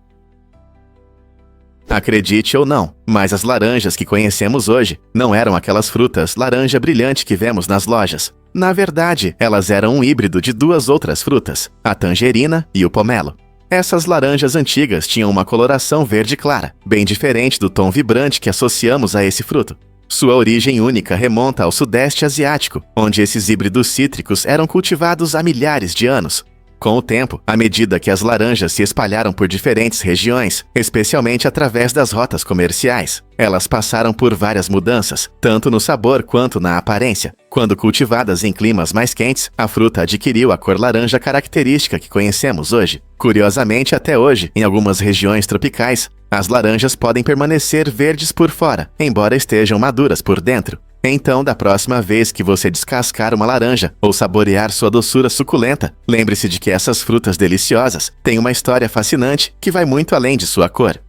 Acredite ou não, mas as laranjas que conhecemos hoje não eram aquelas frutas laranja brilhante que vemos nas lojas. Na verdade, elas eram um híbrido de duas outras frutas, a tangerina e o pomelo. Essas laranjas antigas tinham uma coloração verde clara, bem diferente do tom vibrante que associamos a esse fruto. Sua origem única remonta ao Sudeste Asiático, onde esses híbridos cítricos eram cultivados há milhares de anos. Com o tempo, à medida que as laranjas se espalharam por diferentes regiões, especialmente através das rotas comerciais, elas passaram por várias mudanças, tanto no sabor quanto na aparência. Quando cultivadas em climas mais quentes, a fruta adquiriu a cor laranja característica que conhecemos hoje. Curiosamente, até hoje, em algumas regiões tropicais, as laranjas podem permanecer verdes por fora, embora estejam maduras por dentro. Então, da próxima vez que você descascar uma laranja ou saborear sua doçura suculenta, lembre-se de que essas frutas deliciosas têm uma história fascinante que vai muito além de sua cor.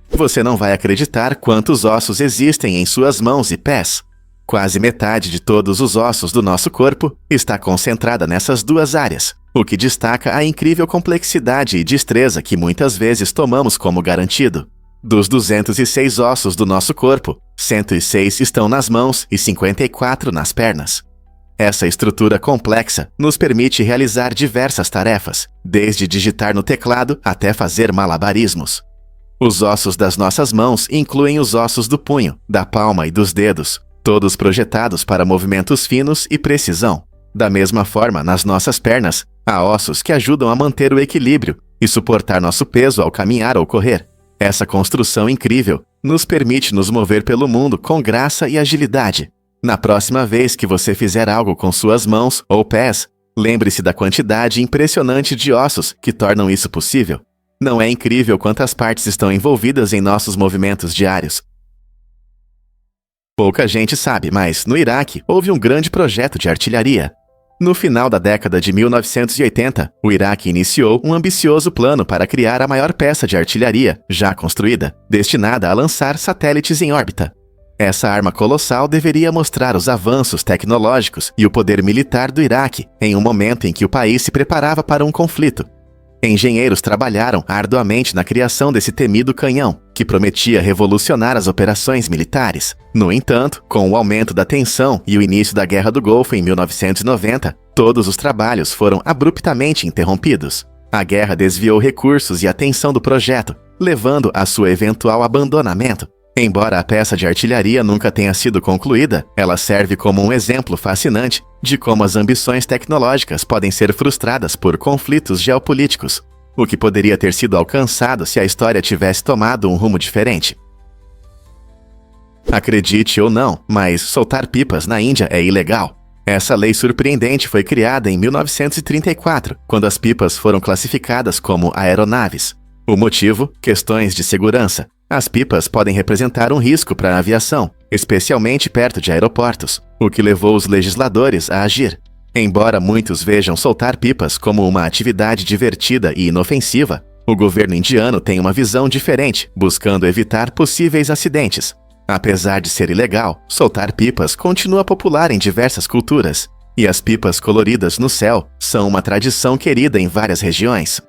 Você não vai acreditar quantos ossos existem em suas mãos e pés. Quase metade de todos os ossos do nosso corpo está concentrada nessas duas áreas, o que destaca a incrível complexidade e destreza que muitas vezes tomamos como garantido. Dos 206 ossos do nosso corpo, 106 estão nas mãos e 54 nas pernas. Essa estrutura complexa nos permite realizar diversas tarefas, desde digitar no teclado até fazer malabarismos. Os ossos das nossas mãos incluem os ossos do punho, da palma e dos dedos, todos projetados para movimentos finos e precisão. Da mesma forma, nas nossas pernas, há ossos que ajudam a manter o equilíbrio e suportar nosso peso ao caminhar ou correr. Essa construção incrível nos permite nos mover pelo mundo com graça e agilidade. Na próxima vez que você fizer algo com suas mãos ou pés, lembre-se da quantidade impressionante de ossos que tornam isso possível. Não é incrível quantas partes estão envolvidas em nossos movimentos diários? Pouca gente sabe, mas no Iraque houve um grande projeto de artilharia. No final da década de 1980, o Iraque iniciou um ambicioso plano para criar a maior peça de artilharia já construída, destinada a lançar satélites em órbita. Essa arma colossal deveria mostrar os avanços tecnológicos e o poder militar do Iraque em um momento em que o país se preparava para um conflito. Engenheiros trabalharam arduamente na criação desse temido canhão, que prometia revolucionar as operações militares. No entanto, com o aumento da tensão e o início da Guerra do Golfo em 1990, todos os trabalhos foram abruptamente interrompidos. A guerra desviou recursos e atenção do projeto, levando a sua eventual abandonamento. Embora a peça de artilharia nunca tenha sido concluída, ela serve como um exemplo fascinante de como as ambições tecnológicas podem ser frustradas por conflitos geopolíticos, o que poderia ter sido alcançado se a história tivesse tomado um rumo diferente. Acredite ou não, mas soltar pipas na Índia é ilegal. Essa lei surpreendente foi criada em 1934, quando as pipas foram classificadas como aeronaves. O motivo? Questões de segurança. As pipas podem representar um risco para a aviação, especialmente perto de aeroportos, o que levou os legisladores a agir. Embora muitos vejam soltar pipas como uma atividade divertida e inofensiva, o governo indiano tem uma visão diferente, buscando evitar possíveis acidentes. Apesar de ser ilegal, soltar pipas continua popular em diversas culturas, e as pipas coloridas no céu são uma tradição querida em várias regiões.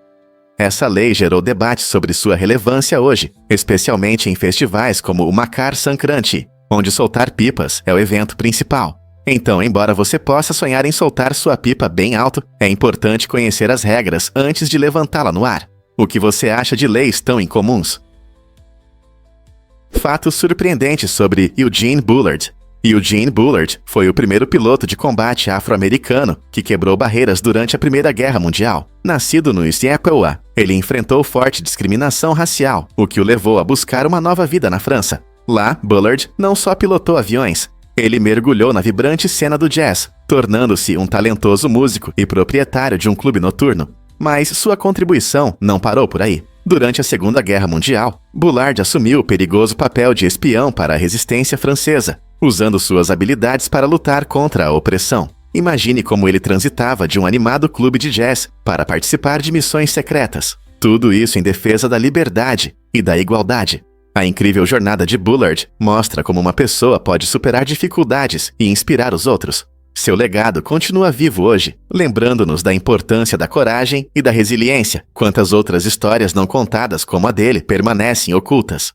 Essa lei gerou debate sobre sua relevância hoje, especialmente em festivais como o Makar Sankranti, onde soltar pipas é o evento principal. Então, embora você possa sonhar em soltar sua pipa bem alto, é importante conhecer as regras antes de levantá-la no ar. O que você acha de leis tão incomuns? Fatos surpreendentes sobre Eugene Bullard. Eugene Bullard foi o primeiro piloto de combate afro-americano que quebrou barreiras durante a Primeira Guerra Mundial. Nascido no Iowa, ele enfrentou forte discriminação racial, o que o levou a buscar uma nova vida na França. Lá, Bullard não só pilotou aviões, ele mergulhou na vibrante cena do jazz, tornando-se um talentoso músico e proprietário de um clube noturno. Mas sua contribuição não parou por aí. Durante a Segunda Guerra Mundial, Bullard assumiu o perigoso papel de espião para a resistência francesa, usando suas habilidades para lutar contra a opressão. Imagine como ele transitava de um animado clube de jazz para participar de missões secretas. Tudo isso em defesa da liberdade e da igualdade. A incrível jornada de Bullard mostra como uma pessoa pode superar dificuldades e inspirar os outros. Seu legado continua vivo hoje, lembrando-nos da importância da coragem e da resiliência. Quantas outras histórias não contadas como a dele permanecem ocultas?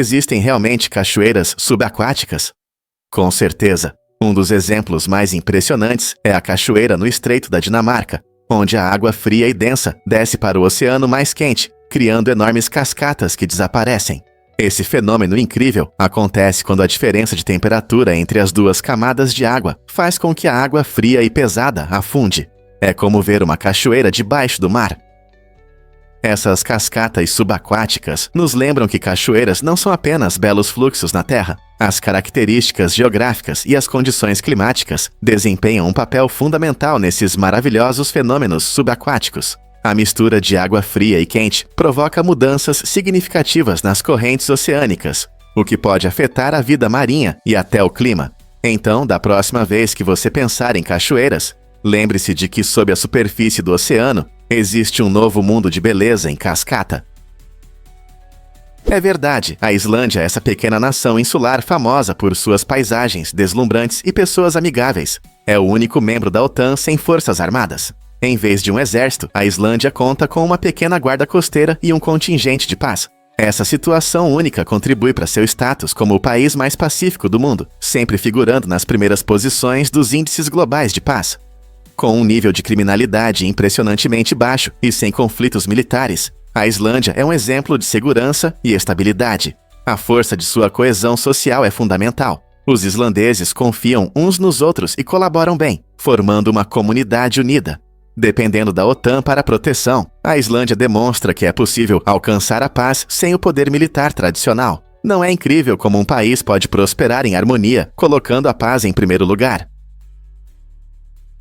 Existem realmente cachoeiras subaquáticas? Com certeza. Um dos exemplos mais impressionantes é a cachoeira no Estreito da Dinamarca, onde a água fria e densa desce para o oceano mais quente, criando enormes cascatas que desaparecem. Esse fenômeno incrível acontece quando a diferença de temperatura entre as duas camadas de água faz com que a água fria e pesada afunde. É como ver uma cachoeira debaixo do mar. Essas cascatas subaquáticas nos lembram que cachoeiras não são apenas belos fluxos na Terra. As características geográficas e as condições climáticas desempenham um papel fundamental nesses maravilhosos fenômenos subaquáticos. A mistura de água fria e quente provoca mudanças significativas nas correntes oceânicas, o que pode afetar a vida marinha e até o clima. Então, da próxima vez que você pensar em cachoeiras, lembre-se de que sob a superfície do oceano existe um novo mundo de beleza em cascata. É verdade, a Islândia é essa pequena nação insular famosa por suas paisagens deslumbrantes e pessoas amigáveis. É o único membro da OTAN sem forças armadas. Em vez de um exército, a Islândia conta com uma pequena guarda costeira e um contingente de paz. Essa situação única contribui para seu status como o país mais pacífico do mundo, sempre figurando nas primeiras posições dos índices globais de paz. Com um nível de criminalidade impressionantemente baixo e sem conflitos militares, a Islândia é um exemplo de segurança e estabilidade. A força de sua coesão social é fundamental. Os islandeses confiam uns nos outros e colaboram bem, formando uma comunidade unida. Dependendo da OTAN para a proteção, a Islândia demonstra que é possível alcançar a paz sem o poder militar tradicional. Não é incrível como um país pode prosperar em harmonia, colocando a paz em primeiro lugar?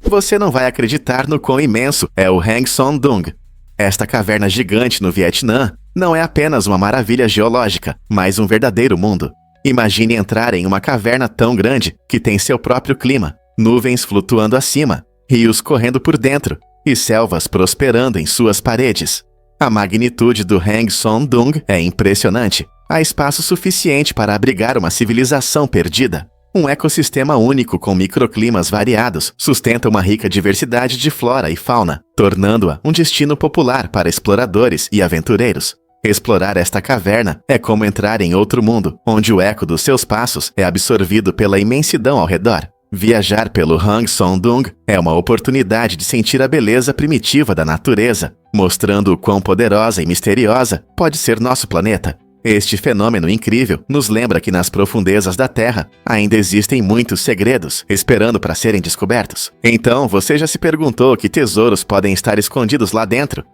Você não vai acreditar no quão imenso é o Hang Son Doong. Esta caverna gigante no Vietnã não é apenas uma maravilha geológica, mas um verdadeiro mundo. Imagine entrar em uma caverna tão grande que tem seu próprio clima, nuvens flutuando acima, rios correndo por dentro e selvas prosperando em suas paredes. A magnitude do Hang Son Doong é impressionante. Há espaço suficiente para abrigar uma civilização perdida. Um ecossistema único com microclimas variados sustenta uma rica diversidade de flora e fauna, tornando-a um destino popular para exploradores e aventureiros. Explorar esta caverna é como entrar em outro mundo, onde o eco dos seus passos é absorvido pela imensidão ao redor. Viajar pelo Hang Son Doong é uma oportunidade de sentir a beleza primitiva da natureza, mostrando o quão poderosa e misteriosa pode ser nosso planeta. Este fenômeno incrível nos lembra que nas profundezas da Terra ainda existem muitos segredos esperando para serem descobertos. Então, você já se perguntou que tesouros podem estar escondidos lá dentro?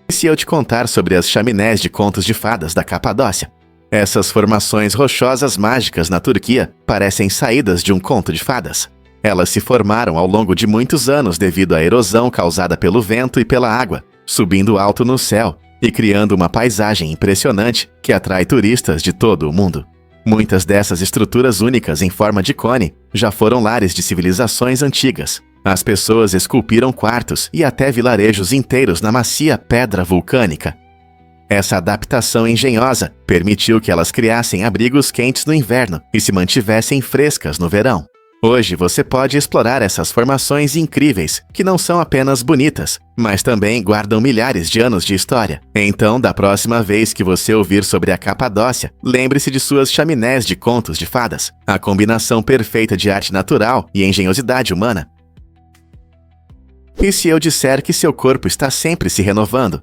E se eu te contar sobre as chaminés de contos de fadas da Capadócia? Essas formações rochosas mágicas na Turquia parecem saídas de um conto de fadas. Elas se formaram ao longo de muitos anos devido à erosão causada pelo vento e pela água, subindo alto no céu e criando uma paisagem impressionante que atrai turistas de todo o mundo. Muitas dessas estruturas únicas em forma de cone já foram lares de civilizações antigas. As pessoas esculpiram quartos e até vilarejos inteiros na macia pedra vulcânica. Essa adaptação engenhosa permitiu que elas criassem abrigos quentes no inverno e se mantivessem frescas no verão. Hoje você pode explorar essas formações incríveis, que não são apenas bonitas, mas também guardam milhares de anos de história. Então, da próxima vez que você ouvir sobre a Capadócia, lembre-se de suas chaminés de contos de fadas, a combinação perfeita de arte natural e engenhosidade humana. E se eu disser que seu corpo está sempre se renovando?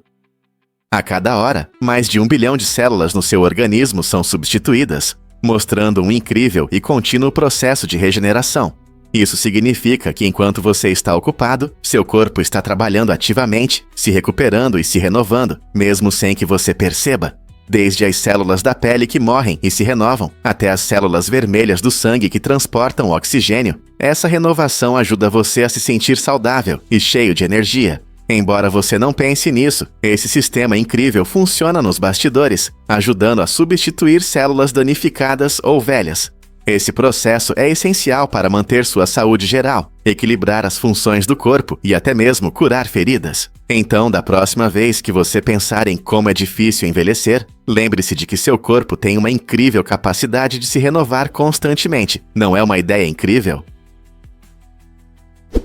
A cada hora, mais de 1 bilhão de células no seu organismo são substituídas, mostrando um incrível e contínuo processo de regeneração. Isso significa que enquanto você está ocupado, seu corpo está trabalhando ativamente, se recuperando e se renovando, mesmo sem que você perceba. Desde as células da pele que morrem e se renovam, até as células vermelhas do sangue que transportam o oxigênio, essa renovação ajuda você a se sentir saudável e cheio de energia. Embora você não pense nisso, esse sistema incrível funciona nos bastidores, ajudando a substituir células danificadas ou velhas. Esse processo é essencial para manter sua saúde geral, equilibrar as funções do corpo e até mesmo curar feridas. Então, da próxima vez que você pensar em como é difícil envelhecer, lembre-se de que seu corpo tem uma incrível capacidade de se renovar constantemente. Não é uma ideia incrível?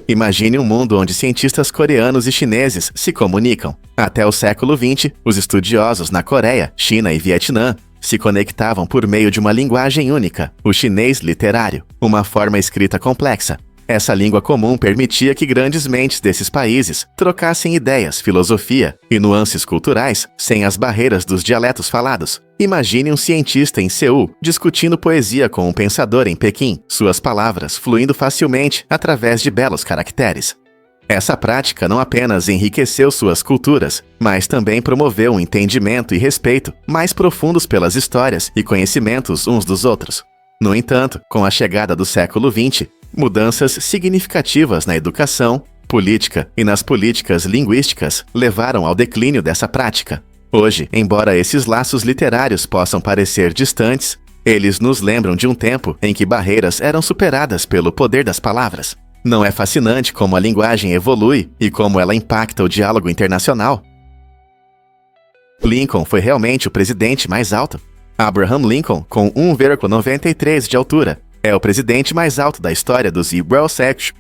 Imagine um mundo onde cientistas coreanos e chineses se comunicam. Até o século XX, os estudiosos na Coreia, China e Vietnã se conectavam por meio de uma linguagem única, o chinês literário, uma forma escrita complexa. Essa língua comum permitia que grandes mentes desses países trocassem ideias, filosofia e nuances culturais sem as barreiras dos dialetos falados. Imagine um cientista em Seul discutindo poesia com um pensador em Pequim, suas palavras fluindo facilmente através de belos caracteres. Essa prática não apenas enriqueceu suas culturas, mas também promoveu um entendimento e respeito mais profundos pelas histórias e conhecimentos uns dos outros. No entanto, com a chegada do século XX, mudanças significativas na educação, política e nas políticas linguísticas levaram ao declínio dessa prática. Hoje, embora esses laços literários possam parecer distantes, eles nos lembram de um tempo em que barreiras eram superadas pelo poder das palavras. Não é fascinante como a linguagem evolui e como ela impacta o diálogo internacional? Lincoln foi realmente o presidente mais alto. Abraham Lincoln, com 1,93 de altura, é o presidente mais alto da história dos Eurosec.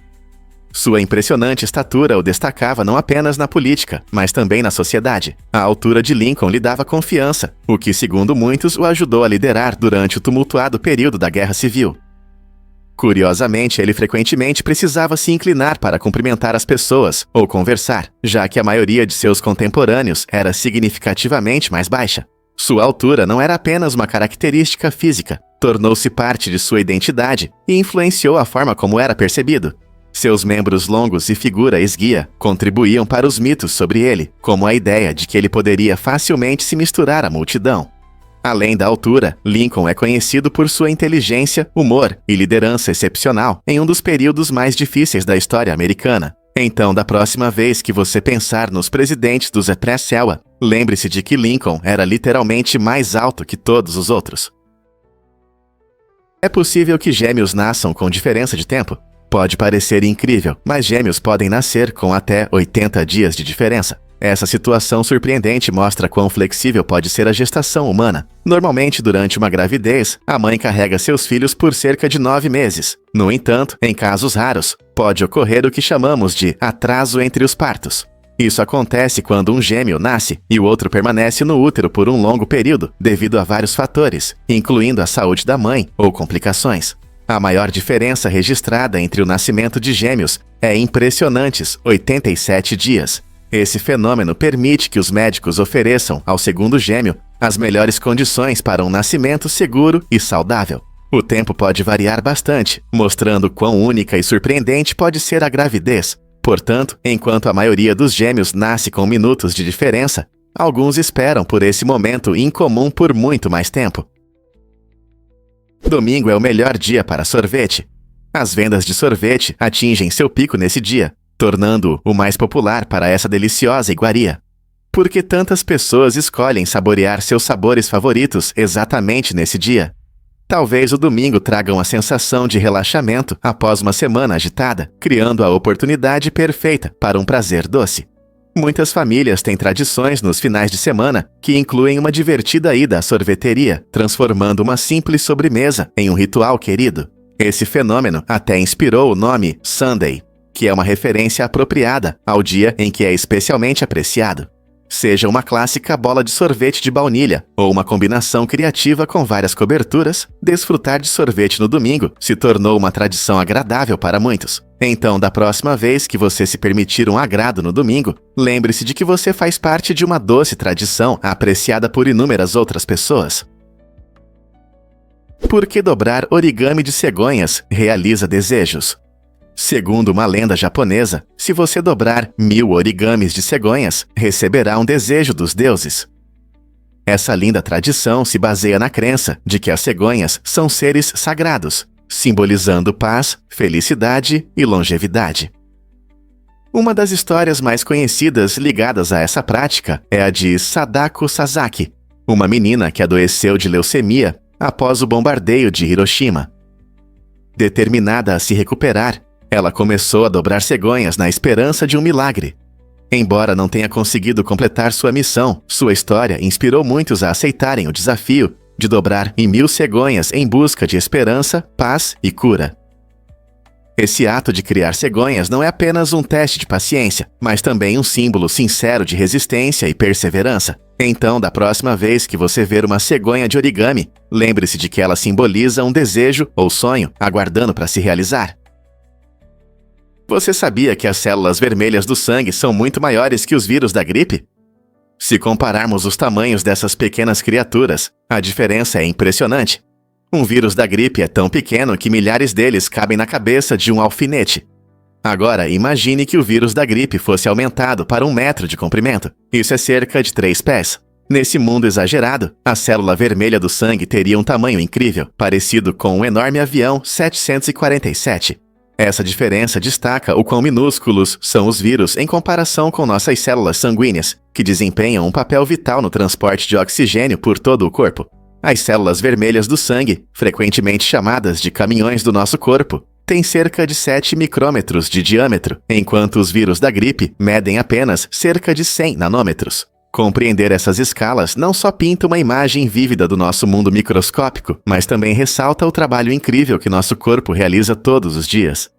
Sua impressionante estatura o destacava não apenas na política, mas também na sociedade. A altura de Lincoln lhe dava confiança, o que, segundo muitos, o ajudou a liderar durante o tumultuado período da Guerra Civil. Curiosamente, ele frequentemente precisava se inclinar para cumprimentar as pessoas ou conversar, já que a maioria de seus contemporâneos era significativamente mais baixa. Sua altura não era apenas uma característica física, tornou-se parte de sua identidade e influenciou a forma como era percebido. Seus membros longos e figura esguia contribuíam para os mitos sobre ele, como a ideia de que ele poderia facilmente se misturar à multidão. Além da altura, Lincoln é conhecido por sua inteligência, humor e liderança excepcional em um dos períodos mais difíceis da história americana. Então, da próxima vez que você pensar nos presidentes do Pré-Selwa, lembre-se de que Lincoln era literalmente mais alto que todos os outros. É possível que gêmeos nasçam com diferença de tempo? Pode parecer incrível, mas gêmeos podem nascer com até 80 dias de diferença. Essa situação surpreendente mostra quão flexível pode ser a gestação humana. Normalmente, durante uma gravidez, a mãe carrega seus filhos por cerca de 9 meses. No entanto, em casos raros, pode ocorrer o que chamamos de atraso entre os partos. Isso acontece quando um gêmeo nasce e o outro permanece no útero por um longo período, devido a vários fatores, incluindo a saúde da mãe ou complicações. A maior diferença registrada entre o nascimento de gêmeos é impressionantes 87 dias. Esse fenômeno permite que os médicos ofereçam ao segundo gêmeo as melhores condições para um nascimento seguro e saudável. O tempo pode variar bastante, mostrando quão única e surpreendente pode ser a gravidez. Portanto, enquanto a maioria dos gêmeos nasce com minutos de diferença, alguns esperam por esse momento incomum por muito mais tempo. Domingo é o melhor dia para sorvete. As vendas de sorvete atingem seu pico nesse dia, tornando-o o mais popular para essa deliciosa iguaria. Por que tantas pessoas escolhem saborear seus sabores favoritos exatamente nesse dia? Talvez o domingo traga uma sensação de relaxamento após uma semana agitada, criando a oportunidade perfeita para um prazer doce. Muitas famílias têm tradições nos finais de semana que incluem uma divertida ida à sorveteria, transformando uma simples sobremesa em um ritual querido. Esse fenômeno até inspirou o nome Sunday, que é uma referência apropriada ao dia em que é especialmente apreciado. Seja uma clássica bola de sorvete de baunilha ou uma combinação criativa com várias coberturas, desfrutar de sorvete no domingo se tornou uma tradição agradável para muitos. Então, da próxima vez que você se permitir um agrado no domingo, lembre-se de que você faz parte de uma doce tradição apreciada por inúmeras outras pessoas. Por que dobrar origami de cegonhas realiza desejos? Segundo uma lenda japonesa, se você dobrar 1000 origamis de cegonhas, receberá um desejo dos deuses. Essa linda tradição se baseia na crença de que as cegonhas são seres sagrados, simbolizando paz, felicidade e longevidade. Uma das histórias mais conhecidas ligadas a essa prática é a de Sadako Sasaki, uma menina que adoeceu de leucemia após o bombardeio de Hiroshima. Determinada a se recuperar, ela começou a dobrar cegonhas na esperança de um milagre. Embora não tenha conseguido completar sua missão, sua história inspirou muitos a aceitarem o desafio de dobrar em 1000 cegonhas em busca de esperança, paz e cura. Esse ato de criar cegonhas não é apenas um teste de paciência, mas também um símbolo sincero de resistência e perseverança. Então, da próxima vez que você ver uma cegonha de origami, lembre-se de que ela simboliza um desejo ou sonho aguardando para se realizar. Você sabia que as células vermelhas do sangue são muito maiores que os vírus da gripe? Se compararmos os tamanhos dessas pequenas criaturas, a diferença é impressionante. Um vírus da gripe é tão pequeno que milhares deles cabem na cabeça de um alfinete. Agora, imagine que o vírus da gripe fosse aumentado para 1 metro de comprimento. Isso é cerca de 3 pés. Nesse mundo exagerado, a célula vermelha do sangue teria um tamanho incrível, parecido com um enorme avião 747. Essa diferença destaca o quão minúsculos são os vírus em comparação com nossas células sanguíneas, que desempenham um papel vital no transporte de oxigênio por todo o corpo. As células vermelhas do sangue, frequentemente chamadas de caminhões do nosso corpo, têm cerca de 7 micrômetros de diâmetro, enquanto os vírus da gripe medem apenas cerca de 100 nanômetros. Compreender essas escalas não só pinta uma imagem vívida do nosso mundo microscópico, mas também ressalta o trabalho incrível que nosso corpo realiza todos os dias.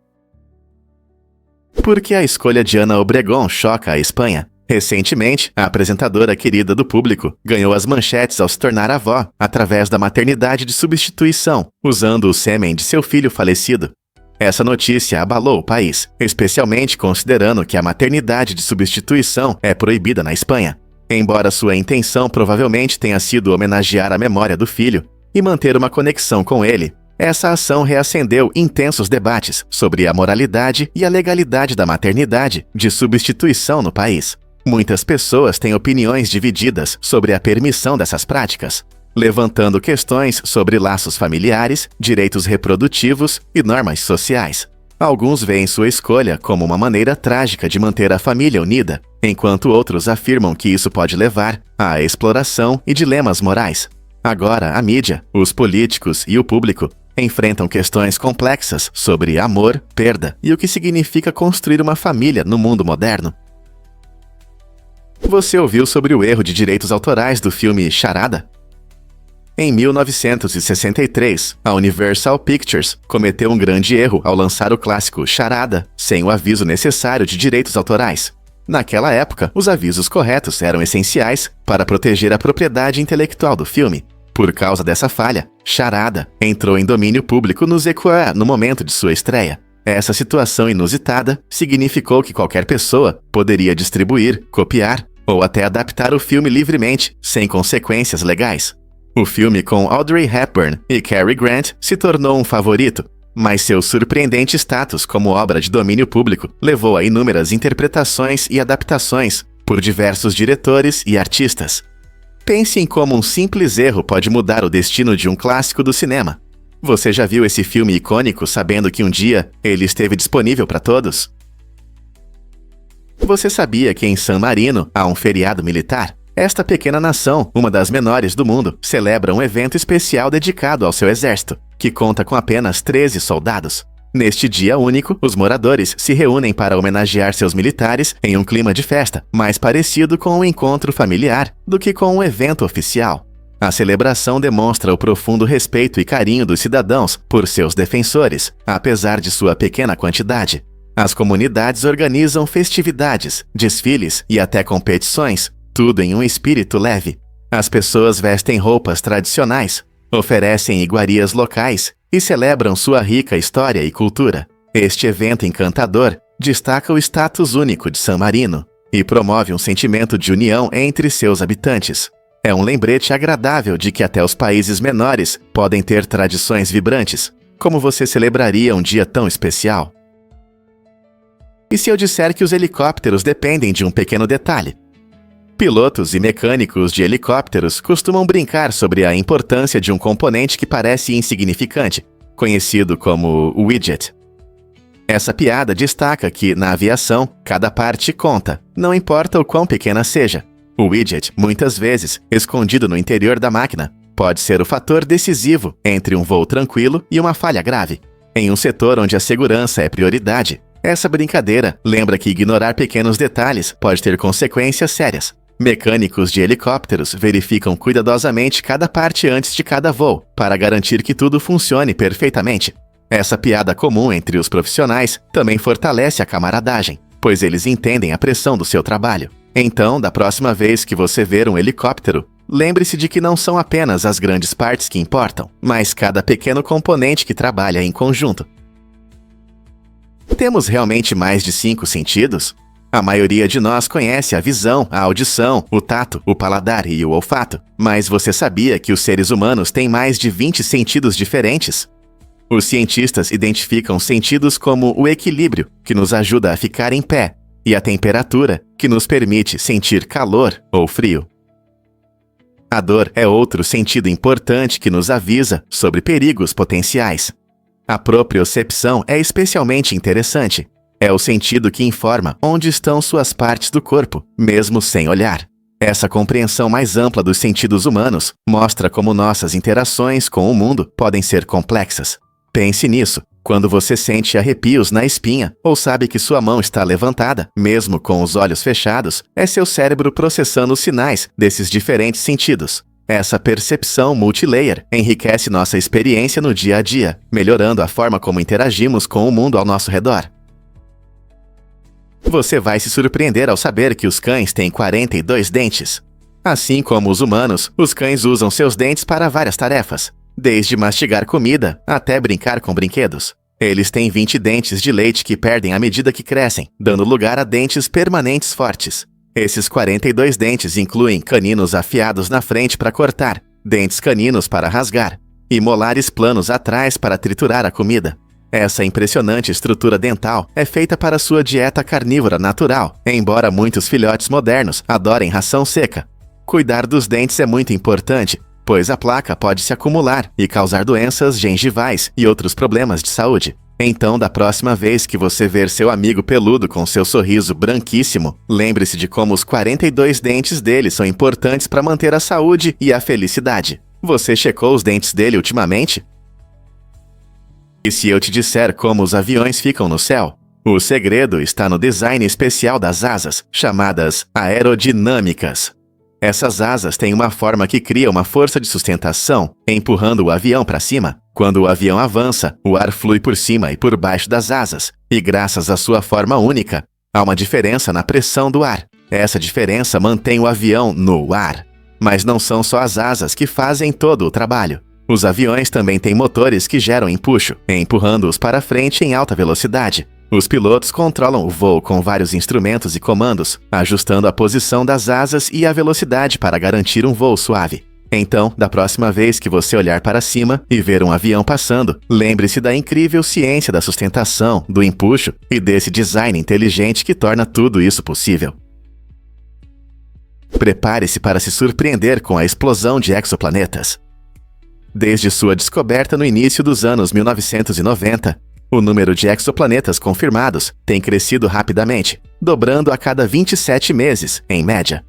Por que a escolha de Ana Obregón choca a Espanha? Recentemente, a apresentadora querida do público ganhou as manchetes ao se tornar avó através da maternidade de substituição, usando o sêmen de seu filho falecido. Essa notícia abalou o país, especialmente considerando que a maternidade de substituição é proibida na Espanha. Embora sua intenção provavelmente tenha sido homenagear a memória do filho e manter uma conexão com ele, essa ação reacendeu intensos debates sobre a moralidade e a legalidade da maternidade de substituição no país. Muitas pessoas têm opiniões divididas sobre a permissão dessas práticas, levantando questões sobre laços familiares, direitos reprodutivos e normas sociais. Alguns veem sua escolha como uma maneira trágica de manter a família unida, enquanto outros afirmam que isso pode levar à exploração e dilemas morais. Agora, a mídia, os políticos e o público enfrentam questões complexas sobre amor, perda e o que significa construir uma família no mundo moderno. Você ouviu sobre o erro de direitos autorais do filme Charada? Em 1963, a Universal Pictures cometeu um grande erro ao lançar o clássico Charada sem o aviso necessário de direitos autorais. Naquela época, os avisos corretos eram essenciais para proteger a propriedade intelectual do filme. Por causa dessa falha, Charada entrou em domínio público no ZQA no momento de sua estreia. Essa situação inusitada significou que qualquer pessoa poderia distribuir, copiar ou até adaptar o filme livremente, sem consequências legais. O filme com Audrey Hepburn e Cary Grant se tornou um favorito, mas seu surpreendente status como obra de domínio público levou a inúmeras interpretações e adaptações por diversos diretores e artistas. Pense em como um simples erro pode mudar o destino de um clássico do cinema. Você já viu esse filme icônico sabendo que um dia ele esteve disponível para todos? Você sabia que em San Marino há um feriado militar? Esta pequena nação, uma das menores do mundo, celebra um evento especial dedicado ao seu exército, que conta com apenas 13 soldados. Neste dia único, os moradores se reúnem para homenagear seus militares em um clima de festa, mais parecido com um encontro familiar do que com um evento oficial. A celebração demonstra o profundo respeito e carinho dos cidadãos por seus defensores, apesar de sua pequena quantidade. As comunidades organizam festividades, desfiles e até competições, tudo em um espírito leve. As pessoas vestem roupas tradicionais, oferecem iguarias locais e celebram sua rica história e cultura. Este evento encantador destaca o status único de San Marino e promove um sentimento de união entre seus habitantes. É um lembrete agradável de que até os países menores podem ter tradições vibrantes. Como você celebraria um dia tão especial? E se eu disser que os helicópteros dependem de um pequeno detalhe? Pilotos e mecânicos de helicópteros costumam brincar sobre a importância de um componente que parece insignificante, conhecido como widget. Essa piada destaca que, na aviação, cada parte conta, não importa o quão pequena seja. O widget, muitas vezes, escondido no interior da máquina, pode ser o fator decisivo entre um voo tranquilo e uma falha grave. Em um setor onde a segurança é prioridade, essa brincadeira lembra que ignorar pequenos detalhes pode ter consequências sérias. Mecânicos de helicópteros verificam cuidadosamente cada parte antes de cada voo, para garantir que tudo funcione perfeitamente. Essa piada comum entre os profissionais também fortalece a camaradagem, pois eles entendem a pressão do seu trabalho. Então, da próxima vez que você ver um helicóptero, lembre-se de que não são apenas as grandes partes que importam, mas cada pequeno componente que trabalha em conjunto. Temos realmente mais de 5 sentidos? A maioria de nós conhece a visão, a audição, o tato, o paladar e o olfato. Mas você sabia que os seres humanos têm mais de 20 sentidos diferentes? Os cientistas identificam sentidos como o equilíbrio, que nos ajuda a ficar em pé, e a temperatura, que nos permite sentir calor ou frio. A dor é outro sentido importante que nos avisa sobre perigos potenciais. A propriocepção é especialmente interessante. É o sentido que informa onde estão suas partes do corpo, mesmo sem olhar. Essa compreensão mais ampla dos sentidos humanos mostra como nossas interações com o mundo podem ser complexas. Pense nisso. Quando você sente arrepios na espinha ou sabe que sua mão está levantada, mesmo com os olhos fechados, é seu cérebro processando os sinais desses diferentes sentidos. Essa percepção multilayer enriquece nossa experiência no dia a dia, melhorando a forma como interagimos com o mundo ao nosso redor. Você vai se surpreender ao saber que os cães têm 42 dentes. Assim como os humanos, os cães usam seus dentes para várias tarefas, desde mastigar comida até brincar com brinquedos. Eles têm 20 dentes de leite que perdem à medida que crescem, dando lugar a dentes permanentes fortes. Esses 42 dentes incluem caninos afiados na frente para cortar, dentes caninos para rasgar, e molares planos atrás para triturar a comida. Essa impressionante estrutura dental é feita para sua dieta carnívora natural, embora muitos filhotes modernos adorem ração seca. Cuidar dos dentes é muito importante, pois a placa pode se acumular e causar doenças gengivais e outros problemas de saúde. Então, da próxima vez que você ver seu amigo peludo com seu sorriso branquíssimo, lembre-se de como os 42 dentes dele são importantes para manter a saúde e a felicidade. Você checou os dentes dele ultimamente? E se eu te disser como os aviões ficam no céu? O segredo está no design especial das asas, chamadas aerodinâmicas. Essas asas têm uma forma que cria uma força de sustentação, empurrando o avião para cima. Quando o avião avança, o ar flui por cima e por baixo das asas, e graças à sua forma única, há uma diferença na pressão do ar. Essa diferença mantém o avião no ar. Mas não são só as asas que fazem todo o trabalho. Os aviões também têm motores que geram empuxo, empurrando-os para frente em alta velocidade. Os pilotos controlam o voo com vários instrumentos e comandos, ajustando a posição das asas e a velocidade para garantir um voo suave. Então, da próxima vez que você olhar para cima e ver um avião passando, lembre-se da incrível ciência da sustentação, do empuxo e desse design inteligente que torna tudo isso possível. Prepare-se para se surpreender com a explosão de exoplanetas. Desde sua descoberta no início dos anos 1990, o número de exoplanetas confirmados tem crescido rapidamente, dobrando a cada 27 meses, em média.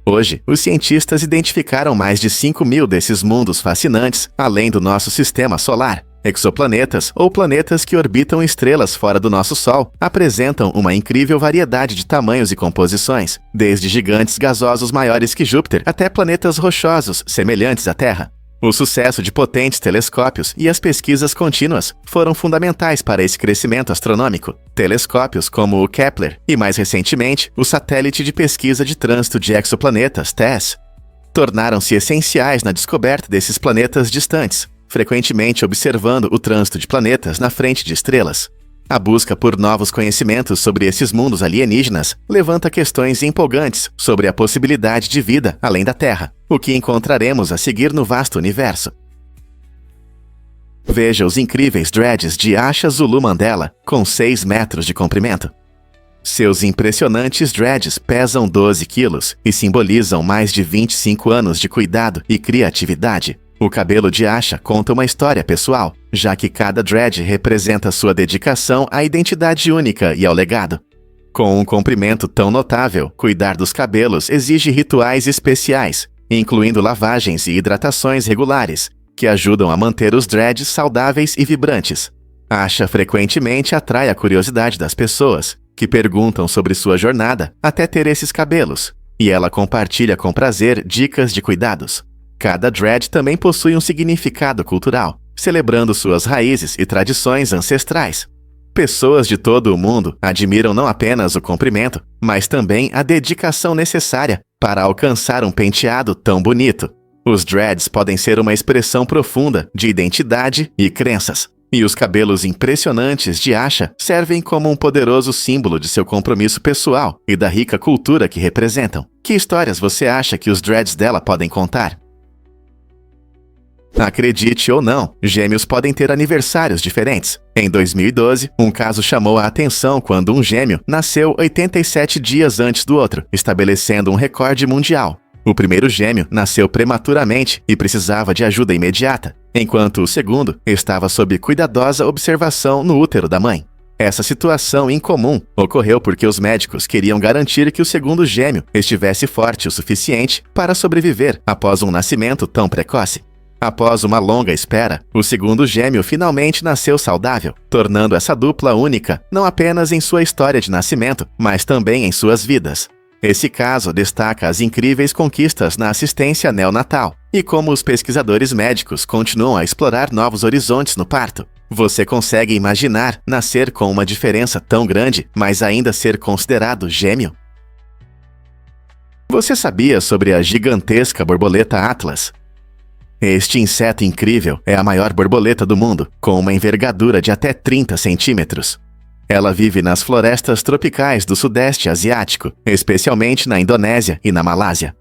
Hoje, os cientistas identificaram mais de 5.000 desses mundos fascinantes, além do nosso sistema solar. Exoplanetas, ou planetas que orbitam estrelas fora do nosso Sol, apresentam uma incrível variedade de tamanhos e composições, desde gigantes gasosos maiores que Júpiter até planetas rochosos semelhantes à Terra. O sucesso de potentes telescópios e as pesquisas contínuas foram fundamentais para esse crescimento astronômico. Telescópios como o Kepler e, mais recentemente, o Satélite de Pesquisa de Trânsito de Exoplanetas, TESS, tornaram-se essenciais na descoberta desses planetas distantes, frequentemente observando o trânsito de planetas na frente de estrelas. A busca por novos conhecimentos sobre esses mundos alienígenas levanta questões empolgantes sobre a possibilidade de vida além da Terra, o que encontraremos a seguir no vasto universo. Veja os incríveis dreads de Asha Zulu Mandela, com 6 metros de comprimento. Seus impressionantes dreads pesam 12 quilos e simbolizam mais de 25 anos de cuidado e criatividade. O cabelo de Asha conta uma história pessoal, já que cada dread representa sua dedicação à identidade única e ao legado. Com um comprimento tão notável, cuidar dos cabelos exige rituais especiais, incluindo lavagens e hidratações regulares, que ajudam a manter os dreads saudáveis e vibrantes. Asha frequentemente atrai a curiosidade das pessoas, que perguntam sobre sua jornada até ter esses cabelos, e ela compartilha com prazer dicas de cuidados. Cada dread também possui um significado cultural, celebrando suas raízes e tradições ancestrais. Pessoas de todo o mundo admiram não apenas o comprimento, mas também a dedicação necessária para alcançar um penteado tão bonito. Os dreads podem ser uma expressão profunda de identidade e crenças, e os cabelos impressionantes de Asha servem como um poderoso símbolo de seu compromisso pessoal e da rica cultura que representam. Que histórias você acha que os dreads dela podem contar? Acredite ou não, gêmeos podem ter aniversários diferentes. Em 2012, um caso chamou a atenção quando um gêmeo nasceu 87 dias antes do outro, estabelecendo um recorde mundial. O primeiro gêmeo nasceu prematuramente e precisava de ajuda imediata, enquanto o segundo estava sob cuidadosa observação no útero da mãe. Essa situação incomum ocorreu porque os médicos queriam garantir que o segundo gêmeo estivesse forte o suficiente para sobreviver após um nascimento tão precoce. Após uma longa espera, o segundo gêmeo finalmente nasceu saudável, tornando essa dupla única não apenas em sua história de nascimento, mas também em suas vidas. Esse caso destaca as incríveis conquistas na assistência neonatal e como os pesquisadores médicos continuam a explorar novos horizontes no parto. Você consegue imaginar nascer com uma diferença tão grande, mas ainda ser considerado gêmeo? Você sabia sobre a gigantesca borboleta Atlas? Este inseto incrível é a maior borboleta do mundo, com uma envergadura de até 30 centímetros. Ela vive nas florestas tropicais do Sudeste Asiático, especialmente na Indonésia e na Malásia.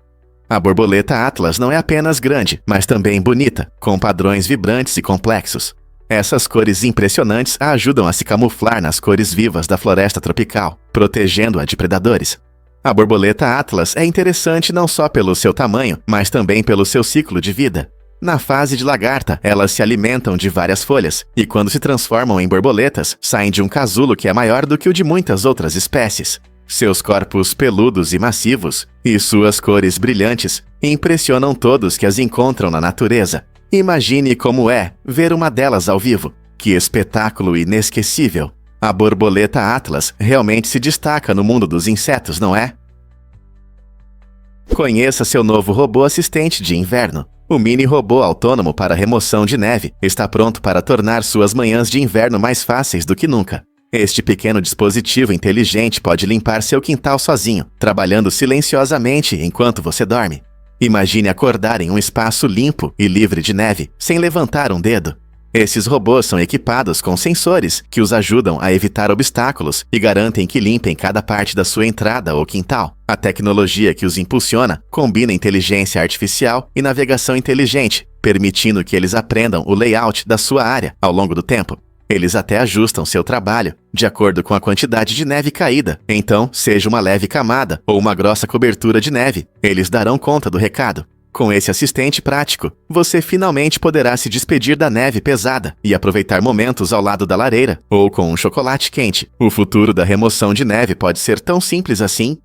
A borboleta Atlas não é apenas grande, mas também bonita, com padrões vibrantes e complexos. Essas cores impressionantes a ajudam a se camuflar nas cores vivas da floresta tropical, protegendo-a de predadores. A borboleta Atlas é interessante não só pelo seu tamanho, mas também pelo seu ciclo de vida. Na fase de lagarta, elas se alimentam de várias folhas, e quando se transformam em borboletas, saem de um casulo que é maior do que o de muitas outras espécies. Seus corpos peludos e massivos, e suas cores brilhantes, impressionam todos que as encontram na natureza. Imagine como é ver uma delas ao vivo. Que espetáculo inesquecível! A borboleta Atlas realmente se destaca no mundo dos insetos, não é? Conheça seu novo robô assistente de inverno. O mini robô autônomo para remoção de neve está pronto para tornar suas manhãs de inverno mais fáceis do que nunca. Este pequeno dispositivo inteligente pode limpar seu quintal sozinho, trabalhando silenciosamente enquanto você dorme. Imagine acordar em um espaço limpo e livre de neve, sem levantar um dedo. Esses robôs são equipados com sensores que os ajudam a evitar obstáculos e garantem que limpem cada parte da sua entrada ou quintal. A tecnologia que os impulsiona combina inteligência artificial e navegação inteligente, permitindo que eles aprendam o layout da sua área ao longo do tempo. Eles até ajustam seu trabalho de acordo com a quantidade de neve caída. Então, seja uma leve camada ou uma grossa cobertura de neve, eles darão conta do recado. Com esse assistente prático, você finalmente poderá se despedir da neve pesada e aproveitar momentos ao lado da lareira ou com um chocolate quente. O futuro da remoção de neve pode ser tão simples assim.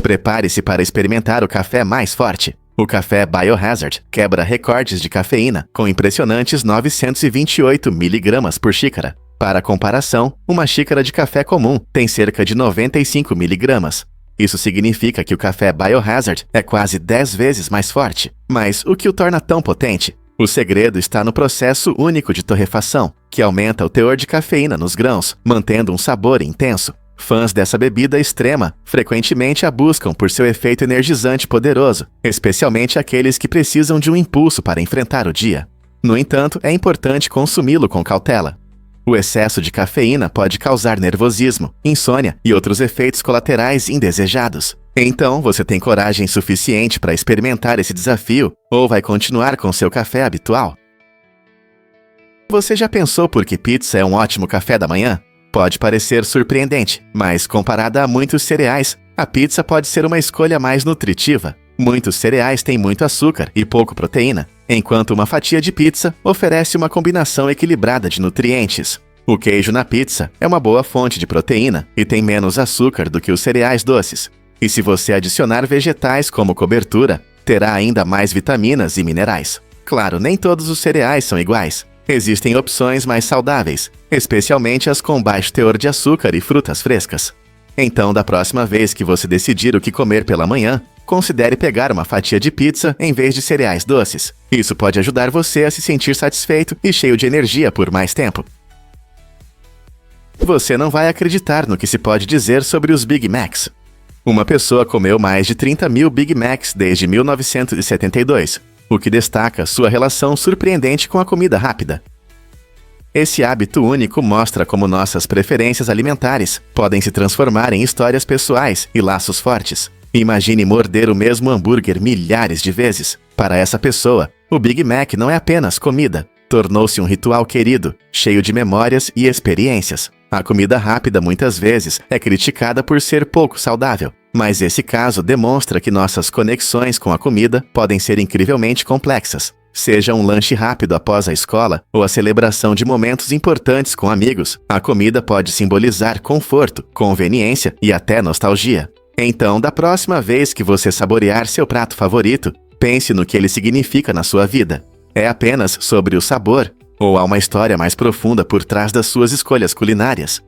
Prepare-se para experimentar o café mais forte. O café Biohazard quebra recordes de cafeína com impressionantes 928 mg por xícara. Para comparação, uma xícara de café comum tem cerca de 95 mg. Isso significa que o café Biohazard é quase 10 vezes mais forte. Mas o que o torna tão potente? O segredo está no processo único de torrefação, que aumenta o teor de cafeína nos grãos, mantendo um sabor intenso. Fãs dessa bebida extrema frequentemente a buscam por seu efeito energizante poderoso, especialmente aqueles que precisam de um impulso para enfrentar o dia. No entanto, é importante consumi-lo com cautela. O excesso de cafeína pode causar nervosismo, insônia e outros efeitos colaterais indesejados. Então, você tem coragem suficiente para experimentar esse desafio ou vai continuar com seu café habitual? Você já pensou por que pizza é um ótimo café da manhã? Pode parecer surpreendente, mas comparada a muitos cereais, a pizza pode ser uma escolha mais nutritiva. Muitos cereais têm muito açúcar e pouco proteína, enquanto uma fatia de pizza oferece uma combinação equilibrada de nutrientes. O queijo na pizza é uma boa fonte de proteína e tem menos açúcar do que os cereais doces. E se você adicionar vegetais como cobertura, terá ainda mais vitaminas e minerais. Claro, nem todos os cereais são iguais. Existem opções mais saudáveis, especialmente as com baixo teor de açúcar e frutas frescas. Então, da próxima vez que você decidir o que comer pela manhã, considere pegar uma fatia de pizza em vez de cereais doces. Isso pode ajudar você a se sentir satisfeito e cheio de energia por mais tempo. Você não vai acreditar no que se pode dizer sobre os Big Macs. Uma pessoa comeu mais de 30 mil Big Macs desde 1972, o que destaca sua relação surpreendente com a comida rápida. Esse hábito único mostra como nossas preferências alimentares podem se transformar em histórias pessoais e laços fortes. Imagine morder o mesmo hambúrguer milhares de vezes. Para essa pessoa, o Big Mac não é apenas comida. Tornou-se um ritual querido, cheio de memórias e experiências. A comida rápida muitas vezes é criticada por ser pouco saudável, mas esse caso demonstra que nossas conexões com a comida podem ser incrivelmente complexas. Seja um lanche rápido após a escola ou a celebração de momentos importantes com amigos, a comida pode simbolizar conforto, conveniência e até nostalgia. Então, da próxima vez que você saborear seu prato favorito, pense no que ele significa na sua vida. É apenas sobre o sabor, ou há uma história mais profunda por trás das suas escolhas culinárias?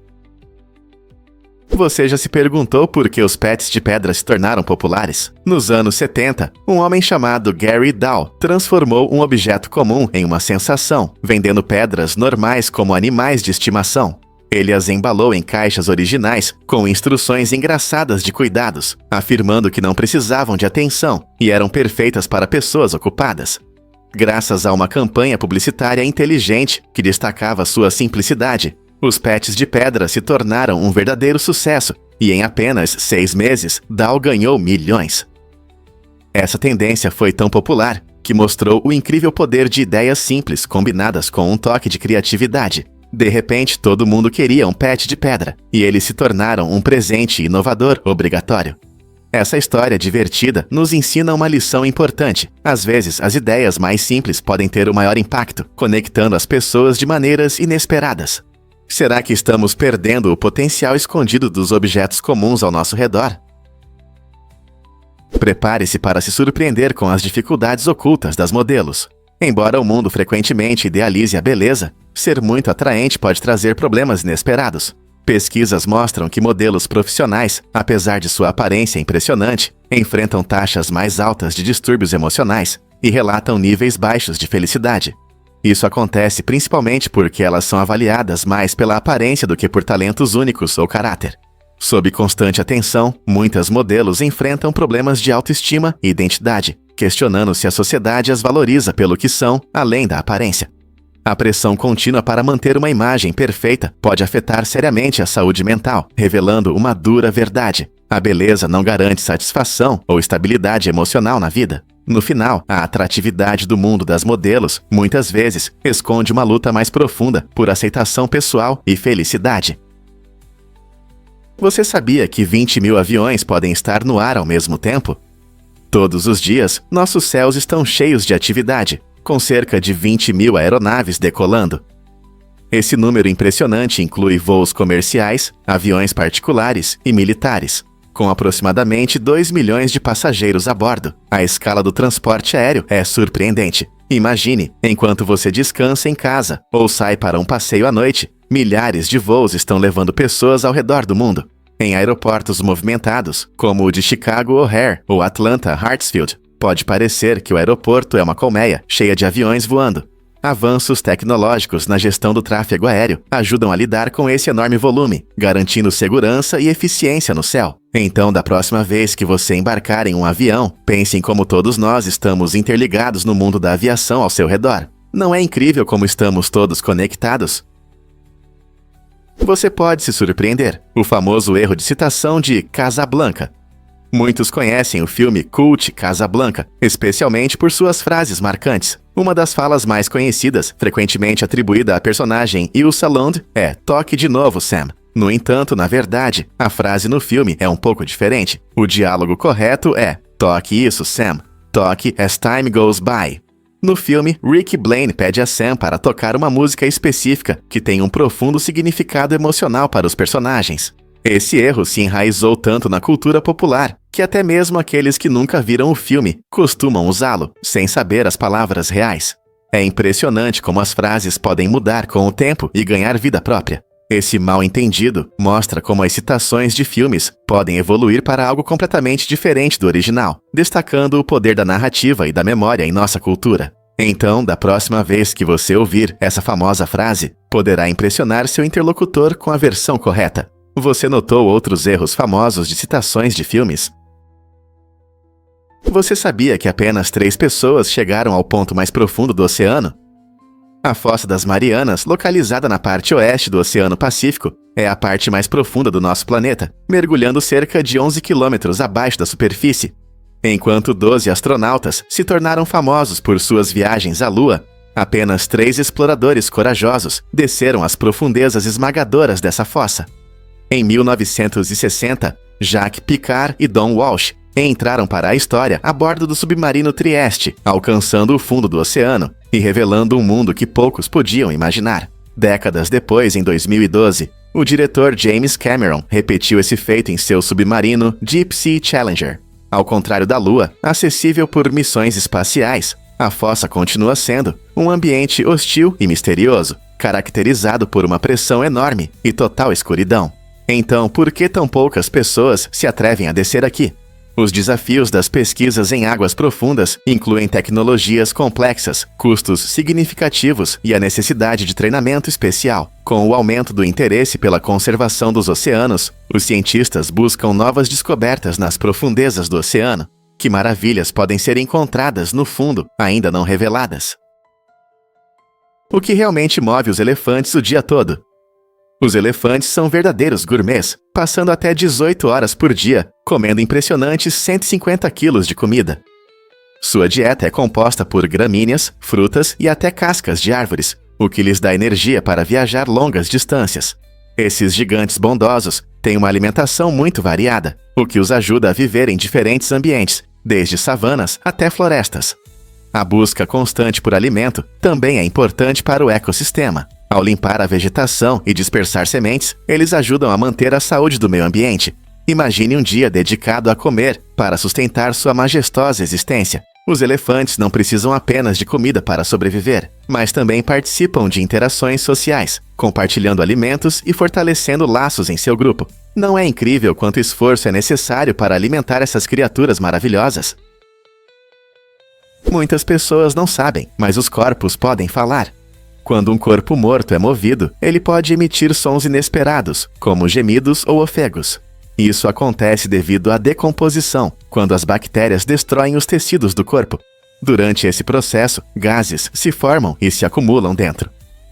Você já se perguntou por que os pets de pedra se tornaram populares? Nos anos 70, um homem chamado Gary Dow transformou um objeto comum em uma sensação, vendendo pedras normais como animais de estimação. Ele as embalou em caixas originais com instruções engraçadas de cuidados, afirmando que não precisavam de atenção e eram perfeitas para pessoas ocupadas. Graças a uma campanha publicitária inteligente que destacava sua simplicidade, os pets de pedra se tornaram um verdadeiro sucesso e em apenas 6 meses, Dow ganhou milhões. Essa tendência foi tão popular que mostrou o incrível poder de ideias simples combinadas com um toque de criatividade. De repente, todo mundo queria um pet de pedra e eles se tornaram um presente inovador obrigatório. Essa história divertida nos ensina uma lição importante. Às vezes, as ideias mais simples podem ter o maior impacto, conectando as pessoas de maneiras inesperadas. Será que estamos perdendo o potencial escondido dos objetos comuns ao nosso redor? Prepare-se para se surpreender com as dificuldades ocultas das modelos. Embora o mundo frequentemente idealize a beleza, ser muito atraente pode trazer problemas inesperados. Pesquisas mostram que modelos profissionais, apesar de sua aparência impressionante, enfrentam taxas mais altas de distúrbios emocionais e relatam níveis baixos de felicidade. Isso acontece principalmente porque elas são avaliadas mais pela aparência do que por talentos únicos ou caráter. Sob constante atenção, muitas modelos enfrentam problemas de autoestima e identidade, questionando se a sociedade as valoriza pelo que são, além da aparência. A pressão contínua para manter uma imagem perfeita pode afetar seriamente a saúde mental, revelando uma dura verdade. A beleza não garante satisfação ou estabilidade emocional na vida. No final, a atratividade do mundo das modelos, muitas vezes, esconde uma luta mais profunda por aceitação pessoal e felicidade. Você sabia que 20 mil aviões podem estar no ar ao mesmo tempo? Todos os dias, nossos céus estão cheios de atividade, com cerca de 20 mil aeronaves decolando. Esse número impressionante inclui voos comerciais, aviões particulares e militares, com aproximadamente 2 milhões de passageiros a bordo. A escala do transporte aéreo é surpreendente. Imagine, enquanto você descansa em casa ou sai para um passeio à noite, milhares de voos estão levando pessoas ao redor do mundo. Em aeroportos movimentados, como o de Chicago O'Hare ou Atlanta Hartsfield, pode parecer que o aeroporto é uma colmeia cheia de aviões voando. Avanços tecnológicos na gestão do tráfego aéreo ajudam a lidar com esse enorme volume, garantindo segurança e eficiência no céu. Então, da próxima vez que você embarcar em um avião, pense em como todos nós estamos interligados no mundo da aviação ao seu redor. Não é incrível como estamos todos conectados? Você pode se surpreender. O famoso erro de citação de Casablanca. Muitos conhecem o filme cult Casablanca, especialmente por suas frases marcantes. Uma das falas mais conhecidas, frequentemente atribuída à personagem Ilsa Lund, é "Toque de novo, Sam". No entanto, na verdade, a frase no filme é um pouco diferente. O diálogo correto é Toque isso, Sam. Toque As Time Goes By. No filme, Rick Blaine pede a Sam para tocar uma música específica que tem um profundo significado emocional para os personagens. Esse erro se enraizou tanto na cultura popular que até mesmo aqueles que nunca viram o filme costumam usá-lo, sem saber as palavras reais. É impressionante como as frases podem mudar com o tempo e ganhar vida própria. Esse mal-entendido mostra como as citações de filmes podem evoluir para algo completamente diferente do original, destacando o poder da narrativa e da memória em nossa cultura. Então, da próxima vez que você ouvir essa famosa frase, poderá impressionar seu interlocutor com a versão correta. Você notou outros erros famosos de citações de filmes? Você sabia que apenas 3 pessoas chegaram ao ponto mais profundo do oceano? A Fossa das Marianas, localizada na parte oeste do Oceano Pacífico, é a parte mais profunda do nosso planeta, mergulhando cerca de 11 quilômetros abaixo da superfície. Enquanto 12 astronautas se tornaram famosos por suas viagens à Lua, apenas 3 exploradores corajosos desceram as profundezas esmagadoras dessa fossa. Em 1960, Jacques Piccard e Don Walsh entraram para a história a bordo do submarino Trieste, alcançando o fundo do oceano e revelando um mundo que poucos podiam imaginar. Décadas depois, em 2012, o diretor James Cameron repetiu esse feito em seu submarino Deep Sea Challenger. Ao contrário da Lua, acessível por missões espaciais, a fossa continua sendo um ambiente hostil e misterioso, caracterizado por uma pressão enorme e total escuridão. Então, por que tão poucas pessoas se atrevem a descer aqui? Os desafios das pesquisas em águas profundas incluem tecnologias complexas, custos significativos e a necessidade de treinamento especial. Com o aumento do interesse pela conservação dos oceanos, os cientistas buscam novas descobertas nas profundezas do oceano. Que maravilhas podem ser encontradas no fundo, ainda não reveladas? O que realmente move os elefantes o dia todo? Os elefantes são verdadeiros gourmets, passando até 18 horas por dia, comendo impressionantes 150 quilos de comida. Sua dieta é composta por gramíneas, frutas e até cascas de árvores, o que lhes dá energia para viajar longas distâncias. Esses gigantes bondosos têm uma alimentação muito variada, o que os ajuda a viver em diferentes ambientes, desde savanas até florestas. A busca constante por alimento também é importante para o ecossistema. Ao limpar a vegetação e dispersar sementes, eles ajudam a manter a saúde do meio ambiente. Imagine um dia dedicado a comer para sustentar sua majestosa existência. Os elefantes não precisam apenas de comida para sobreviver, mas também participam de interações sociais, compartilhando alimentos e fortalecendo laços em seu grupo. Não é incrível quanto esforço é necessário para alimentar essas criaturas maravilhosas? Muitas pessoas não sabem, mas os corpos podem falar. Quando um corpo morto é movido, ele pode emitir sons inesperados, como gemidos ou ofegos. Isso acontece devido à decomposição, quando as bactérias destroem os tecidos do corpo. Durante esse processo, gases se formam e se acumulam dentro.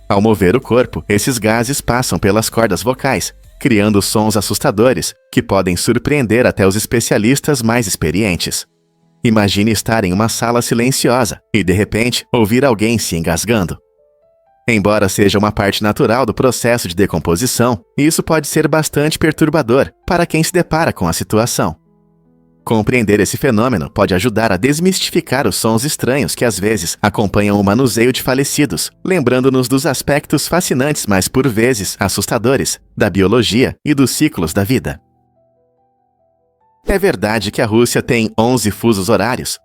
Ao mover o corpo, esses gases passam pelas cordas vocais, criando sons assustadores, que podem surpreender até os especialistas mais experientes. Imagine estar em uma sala silenciosa e, de repente, ouvir alguém se engasgando. Embora seja uma parte natural do processo de decomposição, isso pode ser bastante perturbador para quem se depara com a situação. Compreender esse fenômeno pode ajudar a desmistificar os sons estranhos que às vezes acompanham o manuseio de falecidos, lembrando-nos dos aspectos fascinantes, mas por vezes assustadores, da biologia e dos ciclos da vida. É verdade que a Rússia tem 11 fusos horários?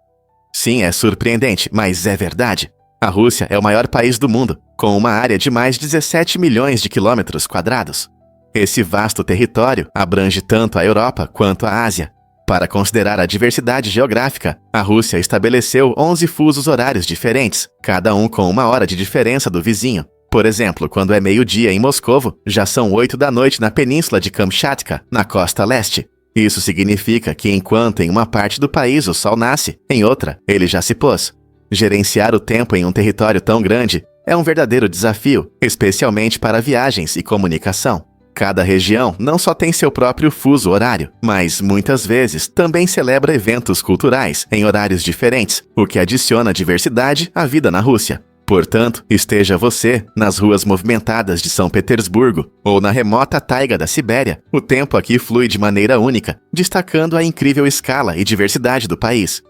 Sim, é surpreendente, mas é verdade. A Rússia é o maior país do mundo, com uma área de mais de 17 milhões de quilômetros quadrados. Esse vasto território abrange tanto a Europa quanto a Ásia. Para considerar a diversidade geográfica, a Rússia estabeleceu 11 fusos horários diferentes, cada um com uma hora de diferença do vizinho. Por exemplo, quando é meio-dia em Moscovo, já são 8 da noite na península de Kamchatka, na costa leste. Isso significa que enquanto em uma parte do país o sol nasce, em outra ele já se pôs. Gerenciar o tempo em um território tão grande é um verdadeiro desafio, especialmente para viagens e comunicação. Cada região não só tem seu próprio fuso horário, mas muitas vezes também celebra eventos culturais em horários diferentes, o que adiciona diversidade à vida na Rússia. Portanto, esteja você nas ruas movimentadas de São Petersburgo ou na remota taiga da Sibéria, o tempo aqui flui de maneira única, destacando a incrível escala e diversidade do país.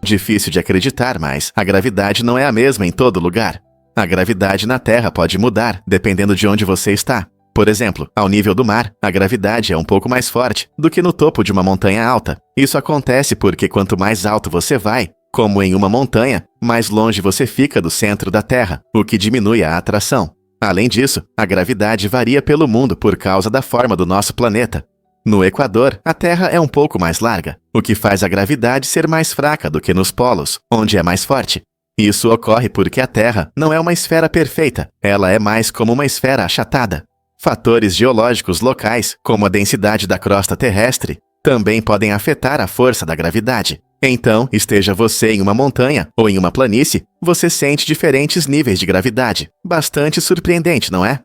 Difícil de acreditar, mas a gravidade não é a mesma em todo lugar. A gravidade na Terra pode mudar, dependendo de onde você está. Por exemplo, ao nível do mar, a gravidade é um pouco mais forte do que no topo de uma montanha alta. Isso acontece porque quanto mais alto você vai, como em uma montanha, mais longe você fica do centro da Terra, o que diminui a atração. Além disso, a gravidade varia pelo mundo por causa da forma do nosso planeta. No Equador, a Terra é um pouco mais larga, o que faz a gravidade ser mais fraca do que nos polos, onde é mais forte. Isso ocorre porque a Terra não é uma esfera perfeita, ela é mais como uma esfera achatada. Fatores geológicos locais, como a densidade da crosta terrestre, também podem afetar a força da gravidade. Então, esteja você em uma montanha ou em uma planície, você sente diferentes níveis de gravidade. Bastante surpreendente, não é?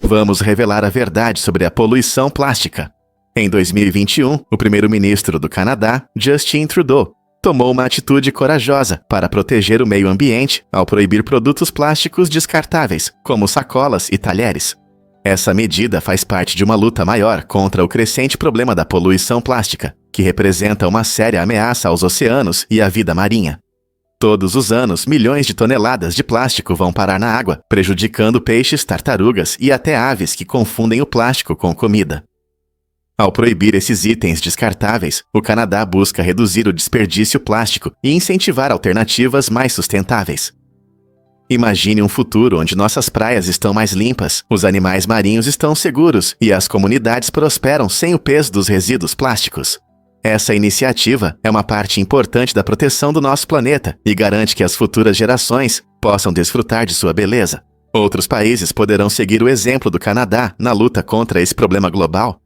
Vamos revelar a verdade sobre a poluição plástica. Em 2021, o primeiro-ministro do Canadá, Justin Trudeau, tomou uma atitude corajosa para proteger o meio ambiente ao proibir produtos plásticos descartáveis, como sacolas e talheres. Essa medida faz parte de uma luta maior contra o crescente problema da poluição plástica, que representa uma séria ameaça aos oceanos e à vida marinha. Todos os anos, milhões de toneladas de plástico vão parar na água, prejudicando peixes, tartarugas e até aves que confundem o plástico com comida. Ao proibir esses itens descartáveis, o Canadá busca reduzir o desperdício plástico e incentivar alternativas mais sustentáveis. Imagine um futuro onde nossas praias estão mais limpas, os animais marinhos estão seguros e as comunidades prosperam sem o peso dos resíduos plásticos. Essa iniciativa é uma parte importante da proteção do nosso planeta e garante que as futuras gerações possam desfrutar de sua beleza. Outros países poderão seguir o exemplo do Canadá na luta contra esse problema global.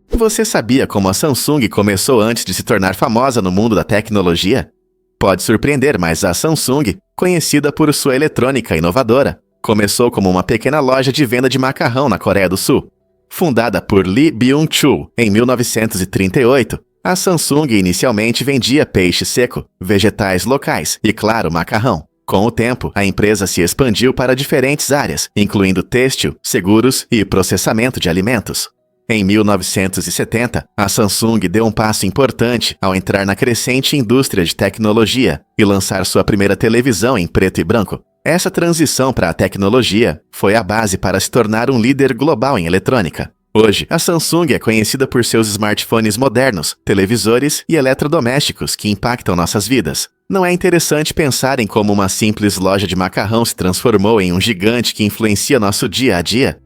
Você sabia como a Samsung começou antes de se tornar famosa no mundo da tecnologia? Pode surpreender, mas a Samsung, conhecida por sua eletrônica inovadora, começou como uma pequena loja de venda de macarrão na Coreia do Sul. Fundada por Lee Byung-chul em 1938, a Samsung inicialmente vendia peixe seco, vegetais locais e, claro, macarrão. Com o tempo, a empresa se expandiu para diferentes áreas, incluindo têxtil, seguros e processamento de alimentos. Em 1970, a Samsung deu um passo importante ao entrar na crescente indústria de tecnologia e lançar sua primeira televisão em preto e branco. Essa transição para a tecnologia foi a base para se tornar um líder global em eletrônica. Hoje, a Samsung é conhecida por seus smartphones modernos, televisores e eletrodomésticos que impactam nossas vidas. Não é interessante pensar em como uma simples loja de macarrão se transformou em um gigante que influencia nosso dia a dia?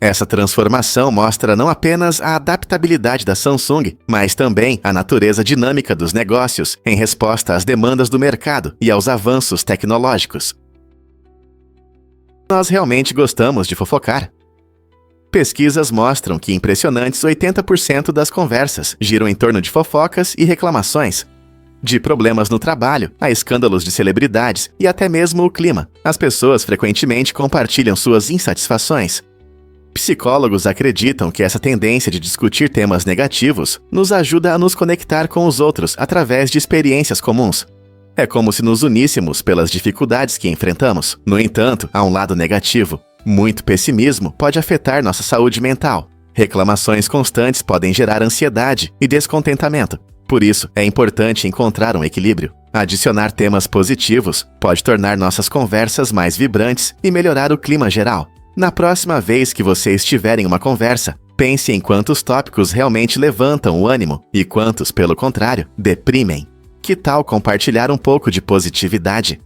Essa transformação mostra não apenas a adaptabilidade da Samsung, mas também a natureza dinâmica dos negócios em resposta às demandas do mercado e aos avanços tecnológicos. Nós realmente gostamos de fofocar. Pesquisas mostram que impressionantes 80% das conversas giram em torno de fofocas e reclamações. De problemas no trabalho, a escândalos de celebridades e até mesmo o clima. As pessoas frequentemente compartilham suas insatisfações. Psicólogos acreditam que essa tendência de discutir temas negativos nos ajuda a nos conectar com os outros através de experiências comuns. É como se nos uníssemos pelas dificuldades que enfrentamos. No entanto, há um lado negativo. Muito pessimismo pode afetar nossa saúde mental. Reclamações constantes podem gerar ansiedade e descontentamento. Por isso, é importante encontrar um equilíbrio. Adicionar temas positivos pode tornar nossas conversas mais vibrantes e melhorar o clima geral. Na próxima vez que você estiver em uma conversa, pense em quantos tópicos realmente levantam o ânimo e quantos, pelo contrário, deprimem. Que tal compartilhar um pouco de positividade?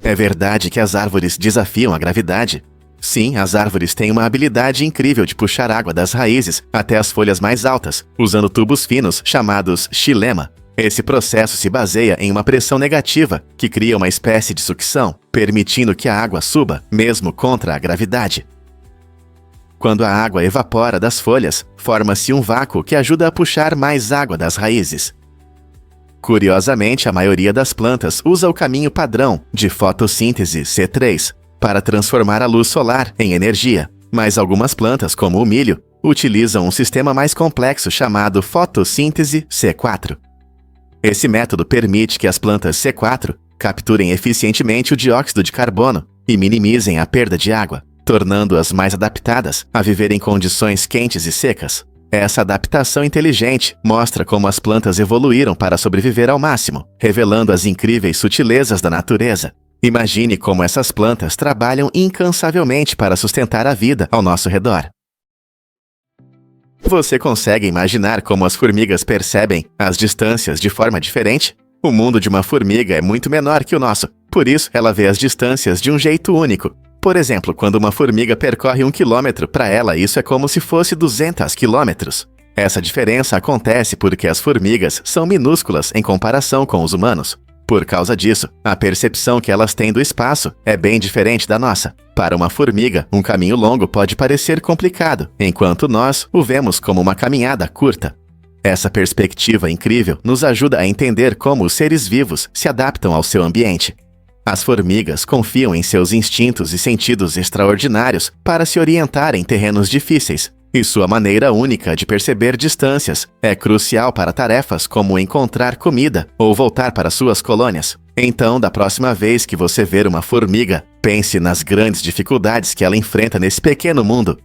É verdade que as árvores desafiam a gravidade? Sim, as árvores têm uma habilidade incrível de puxar água das raízes até as folhas mais altas, usando tubos finos chamados xilema. Esse processo se baseia em uma pressão negativa que cria uma espécie de sucção, permitindo que a água suba, mesmo contra a gravidade. Quando a água evapora das folhas, forma-se um vácuo que ajuda a puxar mais água das raízes. Curiosamente, a maioria das plantas usa o caminho padrão de fotossíntese C3 para transformar a luz solar em energia, mas algumas plantas, como o milho, utilizam um sistema mais complexo chamado fotossíntese C4. Esse método permite que as plantas C4 capturem eficientemente o dióxido de carbono e minimizem a perda de água, tornando-as mais adaptadas a viver em condições quentes e secas. Essa adaptação inteligente mostra como as plantas evoluíram para sobreviver ao máximo, revelando as incríveis sutilezas da natureza. Imagine como essas plantas trabalham incansavelmente para sustentar a vida ao nosso redor. Você consegue imaginar como as formigas percebem as distâncias de forma diferente? O mundo de uma formiga é muito menor que o nosso, por isso ela vê as distâncias de um jeito único. Por exemplo, quando uma formiga percorre 1 quilômetro, para ela isso é como se fosse 200 quilômetros. Essa diferença acontece porque as formigas são minúsculas em comparação com os humanos. Por causa disso, a percepção que elas têm do espaço é bem diferente da nossa. Para uma formiga, um caminho longo pode parecer complicado, enquanto nós o vemos como uma caminhada curta. Essa perspectiva incrível nos ajuda a entender como os seres vivos se adaptam ao seu ambiente. As formigas confiam em seus instintos e sentidos extraordinários para se orientar em terrenos difíceis, e sua maneira única de perceber distâncias é crucial para tarefas como encontrar comida ou voltar para suas colônias. Então, da próxima vez que você ver uma formiga, pense nas grandes dificuldades que ela enfrenta nesse pequeno mundo.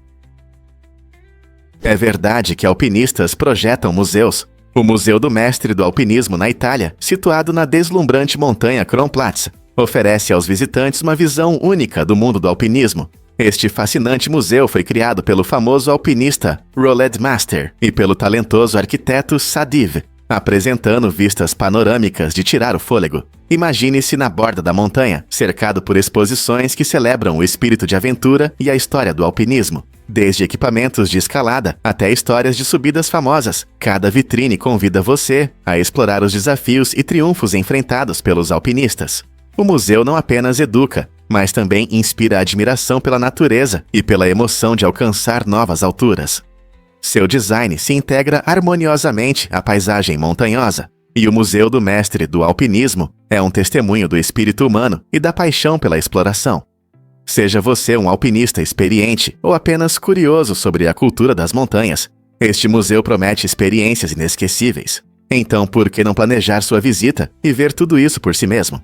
É verdade que alpinistas projetam museus. O Museu do Mestre do Alpinismo na Itália, situado na deslumbrante montanha Kronplatz, oferece aos visitantes uma visão única do mundo do alpinismo. Este fascinante museu foi criado pelo famoso alpinista Roland Master e pelo talentoso arquiteto Sadiv, apresentando vistas panorâmicas de tirar o fôlego. Imagine-se na borda da montanha, cercado por exposições que celebram o espírito de aventura e a história do alpinismo. Desde equipamentos de escalada até histórias de subidas famosas, cada vitrine convida você a explorar os desafios e triunfos enfrentados pelos alpinistas. O museu não apenas educa, mas também inspira admiração pela natureza e pela emoção de alcançar novas alturas. Seu design se integra harmoniosamente à paisagem montanhosa, e o Museu do Mestre do Alpinismo é um testemunho do espírito humano e da paixão pela exploração. Seja você um alpinista experiente ou apenas curioso sobre a cultura das montanhas, este museu promete experiências inesquecíveis. Então, por que não planejar sua visita e ver tudo isso por si mesmo?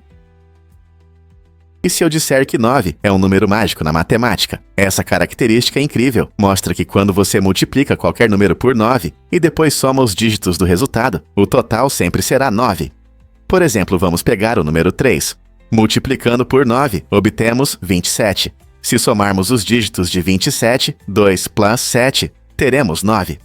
E se eu disser que 9 é um número mágico na matemática? Essa característica incrível mostra que quando você multiplica qualquer número por 9 e depois soma os dígitos do resultado, o total sempre será 9. Por exemplo, vamos pegar o número 3. Multiplicando por 9, obtemos 27. Se somarmos os dígitos de 27, 2 plus 7, teremos 9.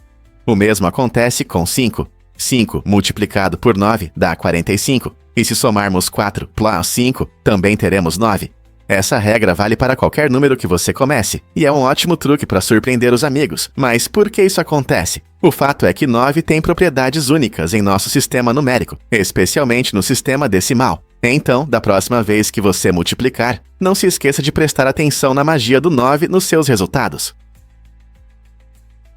O mesmo acontece com 5. 5 multiplicado por 9 dá 45. E se somarmos 4 plus 5, também teremos 9. Essa regra vale para qualquer número que você comece, e é um ótimo truque para surpreender os amigos. Mas por que isso acontece? O fato é que 9 tem propriedades únicas em nosso sistema numérico, especialmente no sistema decimal. Então, da próxima vez que você multiplicar, não se esqueça de prestar atenção na magia do 9 nos seus resultados.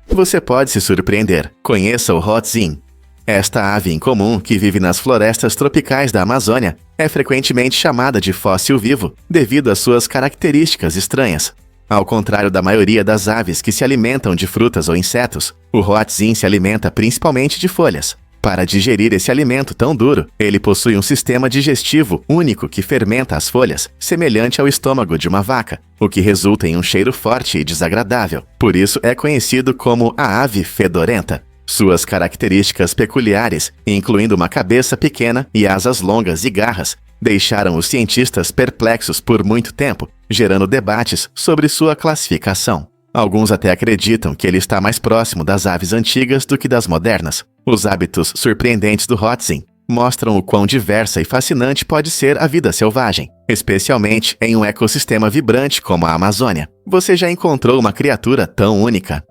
Você pode se surpreender. Conheça o Hoatzin. Esta ave incomum, que vive nas florestas tropicais da Amazônia, é frequentemente chamada de fóssil vivo, devido às suas características estranhas. Ao contrário da maioria das aves que se alimentam de frutas ou insetos, o Hoatzin se alimenta principalmente de folhas. Para digerir esse alimento tão duro, ele possui um sistema digestivo único que fermenta as folhas, semelhante ao estômago de uma vaca, o que resulta em um cheiro forte e desagradável. Por isso é conhecido como a ave fedorenta. Suas características peculiares, incluindo uma cabeça pequena e asas longas e garras, deixaram os cientistas perplexos por muito tempo, gerando debates sobre sua classificação. Alguns até acreditam que ele está mais próximo das aves antigas do que das modernas. Os hábitos surpreendentes do Hoatzin mostram o quão diversa e fascinante pode ser a vida selvagem, especialmente em um ecossistema vibrante como a Amazônia. Você já encontrou uma criatura tão única?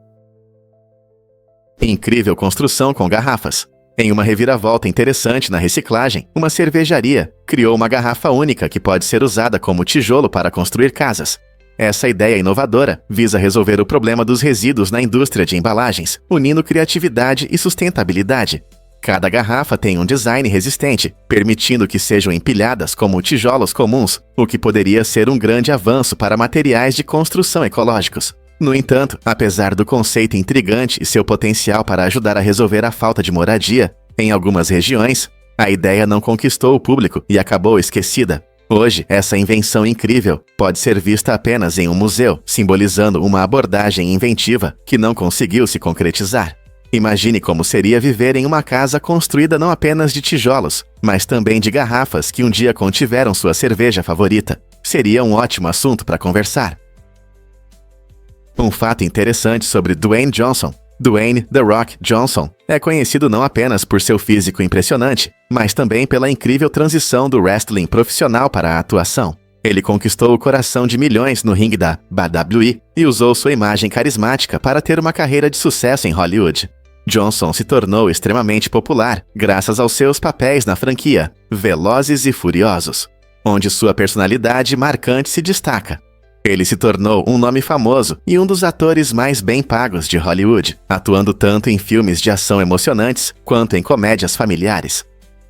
Incrível construção com garrafas. Em uma reviravolta interessante na reciclagem, uma cervejaria criou uma garrafa única que pode ser usada como tijolo para construir casas. Essa ideia inovadora visa resolver o problema dos resíduos na indústria de embalagens, unindo criatividade e sustentabilidade. Cada garrafa tem um design resistente, permitindo que sejam empilhadas como tijolos comuns, o que poderia ser um grande avanço para materiais de construção ecológicos. No entanto, apesar do conceito intrigante e seu potencial para ajudar a resolver a falta de moradia em algumas regiões, A ideia não conquistou o público e acabou esquecida. Hoje, essa invenção incrível pode ser vista apenas em um museu, simbolizando uma abordagem inventiva que não conseguiu se concretizar. Imagine como seria viver em uma casa construída não apenas de tijolos, mas também de garrafas que um dia contiveram sua cerveja favorita. Seria um ótimo assunto para conversar. Um fato interessante sobre Dwayne Johnson. Dwayne "The Rock" Johnson é conhecido não apenas por seu físico impressionante, mas também pela incrível transição do wrestling profissional para a atuação. Ele conquistou o coração de milhões no ringue da WWE e usou sua imagem carismática para ter uma carreira de sucesso em Hollywood. Johnson se tornou extremamente popular graças aos seus papéis na franquia Velozes e Furiosos, onde sua personalidade marcante se destaca. Ele se tornou um nome famoso e um dos atores mais bem pagos de Hollywood, atuando tanto em filmes de ação emocionantes quanto em comédias familiares.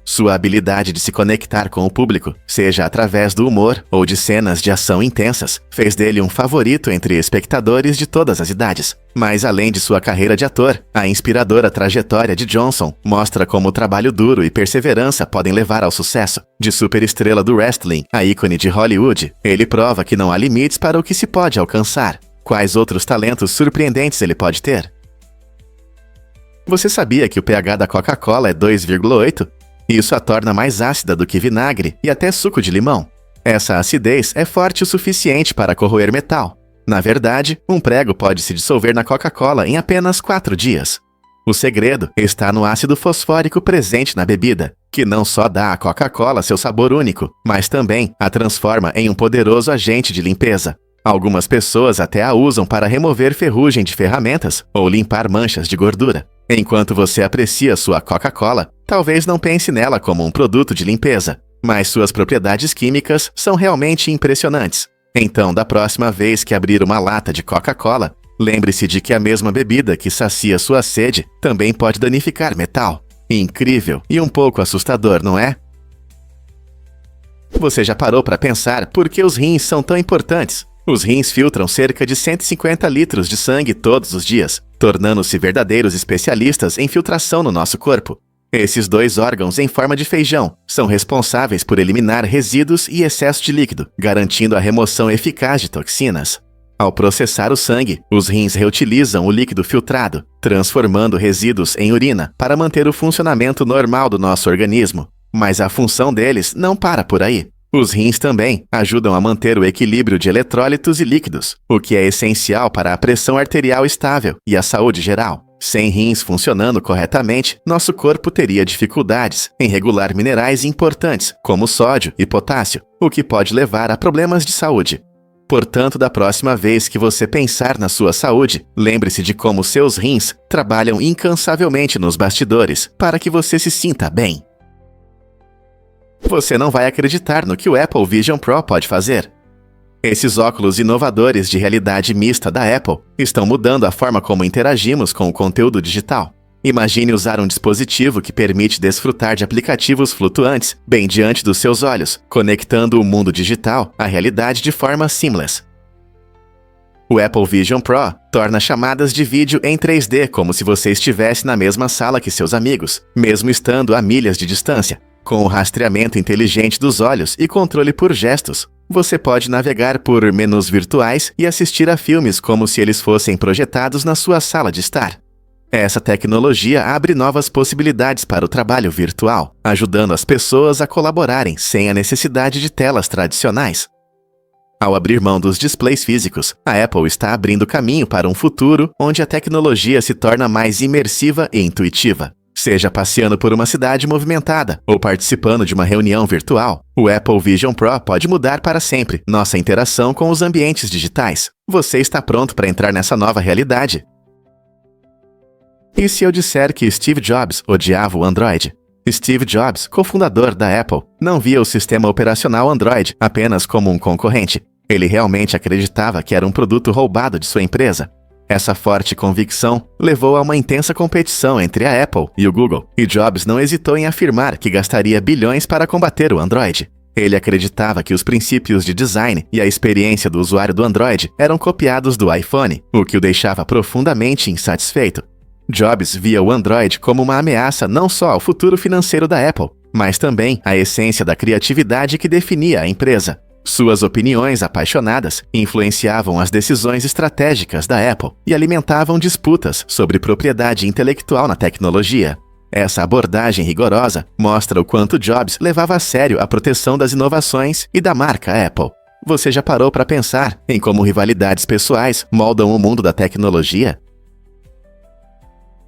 Sua habilidade de se conectar com o público, seja através do humor ou de cenas de ação intensas, fez dele um favorito entre espectadores de todas as idades. Mas além de sua carreira de ator, a inspiradora trajetória de Johnson mostra como o trabalho duro e perseverança podem levar ao sucesso. De superestrela do wrestling a ícone de Hollywood, ele prova que não há limites para o que se pode alcançar. Quais outros talentos surpreendentes ele pode ter? Você sabia que o pH da Coca-Cola é 2,8? Isso a torna mais ácida do que vinagre e até suco de limão. Essa acidez é forte o suficiente para corroer metal. Na verdade, um prego pode se dissolver na Coca-Cola em apenas 4 dias. O segredo está no ácido fosfórico presente na bebida, que não só dá à Coca-Cola seu sabor único, mas também a transforma em um poderoso agente de limpeza. Algumas pessoas até a usam para remover ferrugem de ferramentas ou limpar manchas de gordura. Enquanto você aprecia sua Coca-Cola, talvez não pense nela como um produto de limpeza, mas suas propriedades químicas são realmente impressionantes. Então, da próxima vez que abrir uma lata de Coca-Cola, lembre-se de que a mesma bebida que sacia sua sede também pode danificar metal. Incrível e um pouco assustador, não é? Você já parou para pensar por que os rins são tão importantes? Os rins filtram cerca de 150 litros de sangue todos os dias, tornando-se verdadeiros especialistas em filtração no nosso corpo. Esses 2 órgãos em forma de feijão são responsáveis por eliminar resíduos e excesso de líquido, garantindo a remoção eficaz de toxinas. Ao processar o sangue, os rins reutilizam o líquido filtrado, transformando resíduos em urina para manter o funcionamento normal do nosso organismo. Mas a função deles não para por aí. Os rins também ajudam a manter o equilíbrio de eletrólitos e líquidos, o que é essencial para a pressão arterial estável e a saúde geral. Sem rins funcionando corretamente, nosso corpo teria dificuldades em regular minerais importantes, como sódio e potássio, o que pode levar a problemas de saúde. Portanto, da próxima vez que você pensar na sua saúde, lembre-se de como seus rins trabalham incansavelmente nos bastidores para que você se sinta bem. Você não vai acreditar no que o Apple Vision Pro pode fazer. Esses óculos inovadores de realidade mista da Apple estão mudando a forma como interagimos com o conteúdo digital. Imagine usar um dispositivo que permite desfrutar de aplicativos flutuantes bem diante dos seus olhos, conectando o mundo digital à realidade de forma seamless. O Apple Vision Pro torna chamadas de vídeo em 3D como se você estivesse na mesma sala que seus amigos, mesmo estando a milhas de distância. Com o rastreamento inteligente dos olhos e controle por gestos, você pode navegar por menus virtuais e assistir a filmes como se eles fossem projetados na sua sala de estar. Essa tecnologia abre novas possibilidades para o trabalho virtual, ajudando as pessoas a colaborarem sem a necessidade de telas tradicionais. Ao abrir mão dos displays físicos, a Apple está abrindo caminho para um futuro onde a tecnologia se torna mais imersiva e intuitiva. Seja passeando por uma cidade movimentada ou participando de uma reunião virtual, o Apple Vision Pro pode mudar para sempre nossa interação com os ambientes digitais. Você está pronto para entrar nessa nova realidade? E se eu disser que Steve Jobs odiava o Android? Steve Jobs, cofundador da Apple, não via o sistema operacional Android apenas como um concorrente. Ele realmente acreditava que era um produto roubado de sua empresa. Essa forte convicção levou a uma intensa competição entre a Apple e o Google, e Jobs não hesitou em afirmar que gastaria bilhões para combater o Android. Ele acreditava que os princípios de design e a experiência do usuário do Android eram copiados do iPhone, o que o deixava profundamente insatisfeito. Jobs via o Android como uma ameaça não só ao futuro financeiro da Apple, mas também a essência da criatividade que definia a empresa. Suas opiniões apaixonadas influenciavam as decisões estratégicas da Apple e alimentavam disputas sobre propriedade intelectual na tecnologia. Essa abordagem rigorosa mostra o quanto Jobs levava a sério a proteção das inovações e da marca Apple. Você já parou para pensar em como rivalidades pessoais moldam o mundo da tecnologia?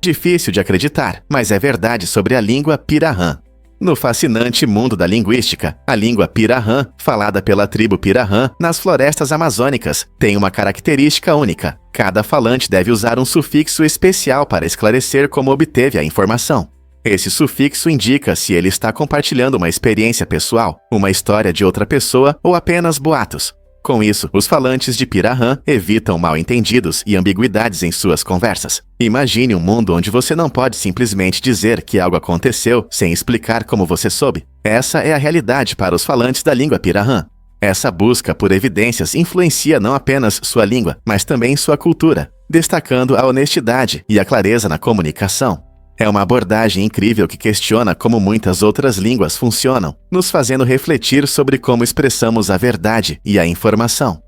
Difícil de acreditar, mas é verdade sobre a língua Pirahã. No fascinante mundo da linguística, a língua Pirahã, falada pela tribo Pirahã nas florestas amazônicas, tem uma característica única. Cada falante deve usar um sufixo especial para esclarecer como obteve a informação. Esse sufixo indica se ele está compartilhando uma experiência pessoal, uma história de outra pessoa ou apenas boatos. Com isso, os falantes de Pirahã evitam mal-entendidos e ambiguidades em suas conversas. Imagine um mundo onde você não pode simplesmente dizer que algo aconteceu sem explicar como você soube. Essa é a realidade para os falantes da língua Pirahã. Essa busca por evidências influencia não apenas sua língua, mas também sua cultura, destacando a honestidade e a clareza na comunicação. É uma abordagem incrível que questiona como muitas outras línguas funcionam, nos fazendo refletir sobre como expressamos a verdade e a informação.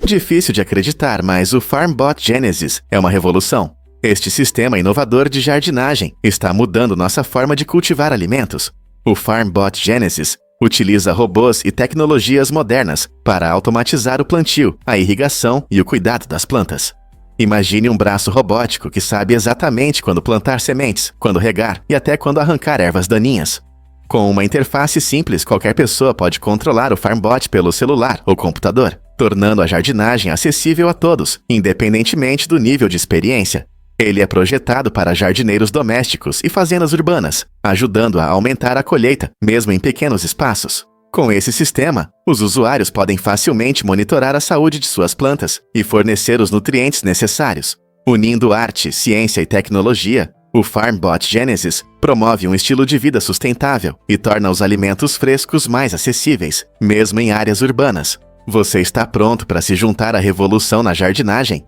Difícil de acreditar, mas o FarmBot Genesis é uma revolução. Este sistema inovador de jardinagem está mudando nossa forma de cultivar alimentos. O FarmBot Genesis utiliza robôs e tecnologias modernas para automatizar o plantio, a irrigação e o cuidado das plantas. Imagine um braço robótico que sabe exatamente quando plantar sementes, quando regar e até quando arrancar ervas daninhas. Com uma interface simples, qualquer pessoa pode controlar o FarmBot pelo celular ou computador, tornando a jardinagem acessível a todos, independentemente do nível de experiência. Ele é projetado para jardineiros domésticos e fazendas urbanas, ajudando a aumentar a colheita, mesmo em pequenos espaços. Com esse sistema, os usuários podem facilmente monitorar a saúde de suas plantas e fornecer os nutrientes necessários. Unindo arte, ciência e tecnologia, o FarmBot Genesis promove um estilo de vida sustentável e torna os alimentos frescos mais acessíveis, mesmo em áreas urbanas. Você está pronto para se juntar à revolução na jardinagem?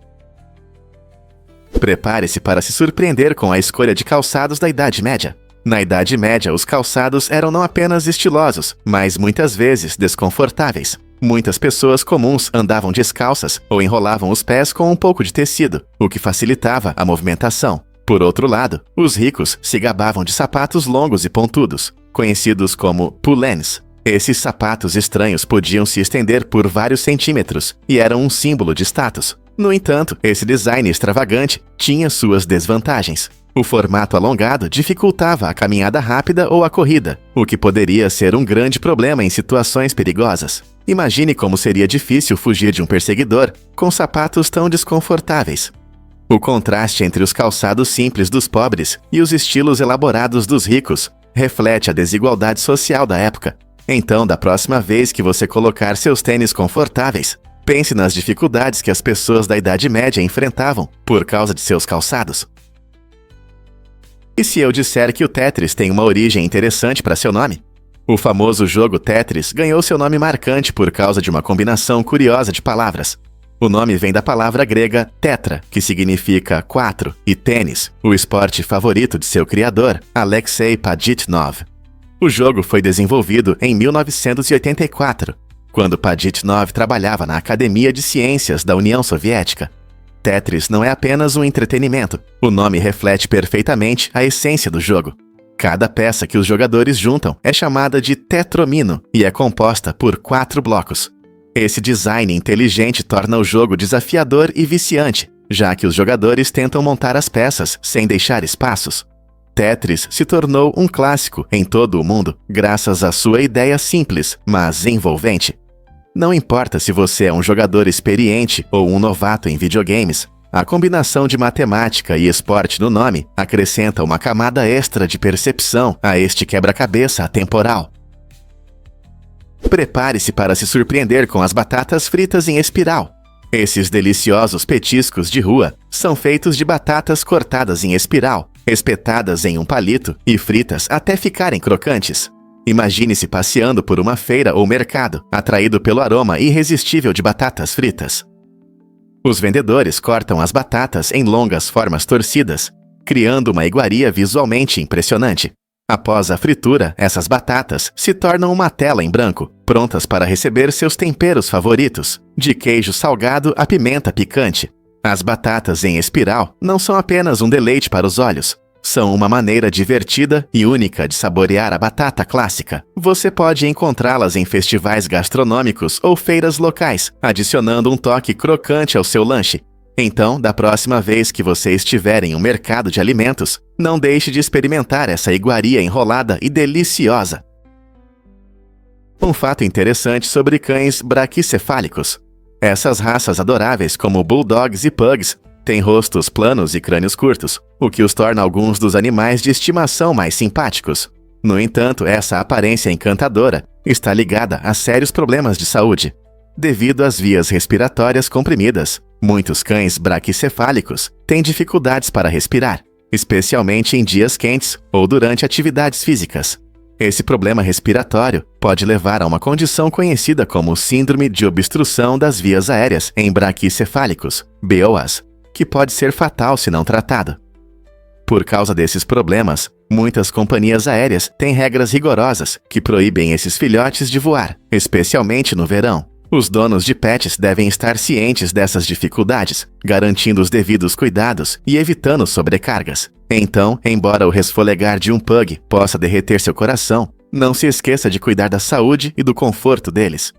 Prepare-se para se surpreender com a escolha de calçados da Idade Média. Na Idade Média, os calçados eram não apenas estilosos, mas muitas vezes desconfortáveis. Muitas pessoas comuns andavam descalças ou enrolavam os pés com um pouco de tecido, o que facilitava a movimentação. Por outro lado, os ricos se gabavam de sapatos longos e pontudos, conhecidos como poulains. Esses sapatos estranhos podiam se estender por vários centímetros e eram um símbolo de status. No entanto, esse design extravagante tinha suas desvantagens. O formato alongado dificultava a caminhada rápida ou a corrida, o que poderia ser um grande problema em situações perigosas. Imagine como seria difícil fugir de um perseguidor com sapatos tão desconfortáveis. O contraste entre os calçados simples dos pobres e os estilos elaborados dos ricos reflete a desigualdade social da época. Então, da próxima vez que você colocar seus tênis confortáveis, pense nas dificuldades que as pessoas da Idade Média enfrentavam por causa de seus calçados. E se eu disser que o Tetris tem uma origem interessante para seu nome? O famoso jogo Tetris ganhou seu nome marcante por causa de uma combinação curiosa de palavras. O nome vem da palavra grega tetra, que significa quatro, e tênis, o esporte favorito de seu criador, Alexei Pajitnov. O jogo foi desenvolvido em 1984, quando Pajitnov trabalhava na Academia de Ciências da União Soviética. Tetris não é apenas um entretenimento. O nome reflete perfeitamente a essência do jogo. Cada peça que os jogadores juntam é chamada de tetromino e é composta por 4 blocos. Esse design inteligente torna o jogo desafiador e viciante, já que os jogadores tentam montar as peças sem deixar espaços. Tetris se tornou um clássico em todo o mundo, graças à sua ideia simples, mas envolvente. Não importa se você é um jogador experiente ou um novato em videogames, a combinação de matemática e esporte no nome acrescenta uma camada extra de percepção a este quebra-cabeça atemporal. Prepare-se para se surpreender com as batatas fritas em espiral. Esses deliciosos petiscos de rua são feitos de batatas cortadas em espiral, espetadas em um palito e fritas até ficarem crocantes. Imagine-se passeando por uma feira ou mercado, atraído pelo aroma irresistível de batatas fritas. Os vendedores cortam as batatas em longas formas torcidas, criando uma iguaria visualmente impressionante. Após a fritura, essas batatas se tornam uma tela em branco, prontas para receber seus temperos favoritos, de queijo salgado a pimenta picante. As batatas em espiral não são apenas um deleite para os olhos. São uma maneira divertida e única de saborear a batata clássica. Você pode encontrá-las em festivais gastronômicos ou feiras locais, adicionando um toque crocante ao seu lanche. Então, da próxima vez que você estiver em um mercado de alimentos, não deixe de experimentar essa iguaria enrolada e deliciosa. Um fato interessante sobre cães braquicefálicos. Essas raças adoráveis, como bulldogs e pugs, têm rostos planos e crânios curtos, o que os torna alguns dos animais de estimação mais simpáticos. No entanto, essa aparência encantadora está ligada a sérios problemas de saúde. Devido às vias respiratórias comprimidas, muitos cães braquicefálicos têm dificuldades para respirar, especialmente em dias quentes ou durante atividades físicas. Esse problema respiratório pode levar a uma condição conhecida como Síndrome de Obstrução das Vias Aéreas em Braquicefálicos, BOAs, que pode ser fatal se não tratado. Por causa desses problemas, muitas companhias aéreas têm regras rigorosas que proíbem esses filhotes de voar, especialmente no verão. Os donos de pets devem estar cientes dessas dificuldades, garantindo os devidos cuidados e evitando sobrecargas. Então, embora o resfolegar de um pug possa derreter seu coração, não se esqueça de cuidar da saúde e do conforto deles.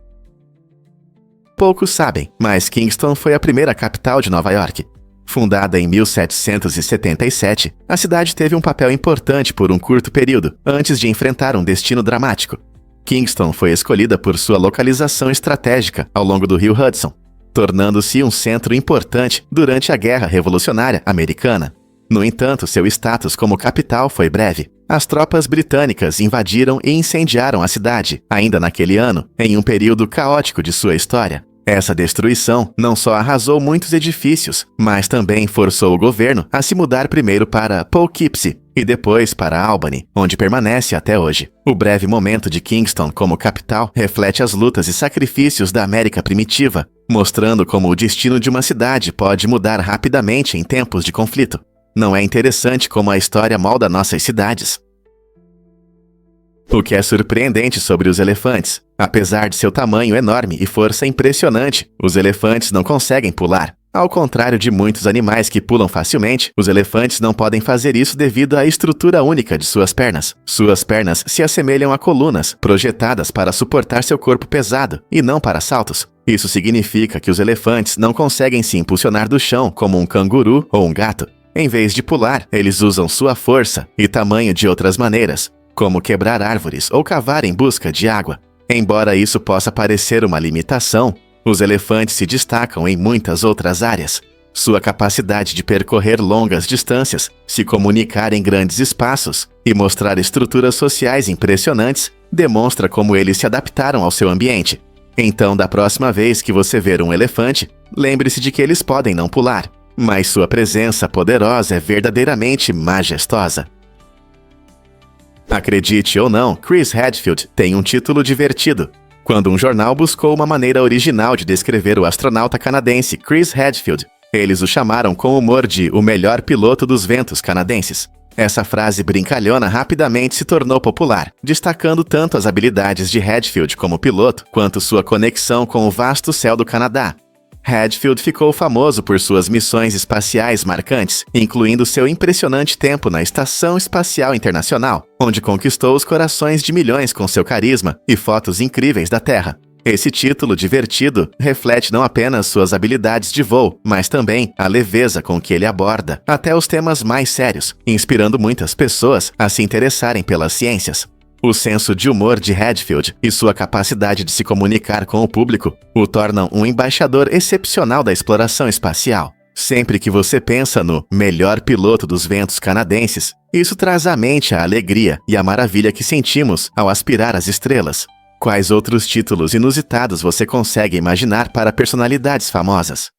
Poucos sabem, mas Kingston foi a primeira capital de Nova York. Fundada em 1777, a cidade teve um papel importante por um curto período, antes de enfrentar um destino dramático. Kingston foi escolhida por sua localização estratégica ao longo do rio Hudson, tornando-se um centro importante durante a Guerra Revolucionária Americana. No entanto, seu status como capital foi breve. As tropas britânicas invadiram e incendiaram a cidade, ainda naquele ano, em um período caótico de sua história. Essa destruição não só arrasou muitos edifícios, mas também forçou o governo a se mudar primeiro para Poughkeepsie e depois para Albany, onde permanece até hoje. O breve momento de Kingston como capital reflete as lutas e sacrifícios da América primitiva, mostrando como o destino de uma cidade pode mudar rapidamente em tempos de conflito. Não é interessante como a história molda nossas cidades? O que é surpreendente sobre os elefantes? Apesar de seu tamanho enorme e força impressionante, os elefantes não conseguem pular. Ao contrário de muitos animais que pulam facilmente, os elefantes não podem fazer isso devido à estrutura única de suas pernas. Suas pernas se assemelham a colunas, projetadas para suportar seu corpo pesado, e não para saltos. Isso significa que os elefantes não conseguem se impulsionar do chão como um canguru ou um gato. Em vez de pular, eles usam sua força e tamanho de outras maneiras, como quebrar árvores ou cavar em busca de água. Embora isso possa parecer uma limitação, os elefantes se destacam em muitas outras áreas. Sua capacidade de percorrer longas distâncias, se comunicar em grandes espaços e mostrar estruturas sociais impressionantes demonstra como eles se adaptaram ao seu ambiente. Então, da próxima vez que você ver um elefante, lembre-se de que eles podem não pular, mas sua presença poderosa é verdadeiramente majestosa. Acredite ou não, Chris Hadfield tem um título divertido. Quando um jornal buscou uma maneira original de descrever o astronauta canadense Chris Hadfield, eles o chamaram com humor de o melhor piloto dos ventos canadenses. Essa frase brincalhona rapidamente se tornou popular, destacando tanto as habilidades de Hadfield como piloto, quanto sua conexão com o vasto céu do Canadá. Hadfield ficou famoso por suas missões espaciais marcantes, incluindo seu impressionante tempo na Estação Espacial Internacional, onde conquistou os corações de milhões com seu carisma e fotos incríveis da Terra. Esse título divertido reflete não apenas suas habilidades de voo, mas também a leveza com que ele aborda até os temas mais sérios, inspirando muitas pessoas a se interessarem pelas ciências. O senso de humor de Hadfield e sua capacidade de se comunicar com o público o tornam um embaixador excepcional da exploração espacial. Sempre que você pensa no melhor piloto dos ventos canadenses, isso traz à mente a alegria e a maravilha que sentimos ao aspirar às estrelas. Quais outros títulos inusitados você consegue imaginar para personalidades famosas?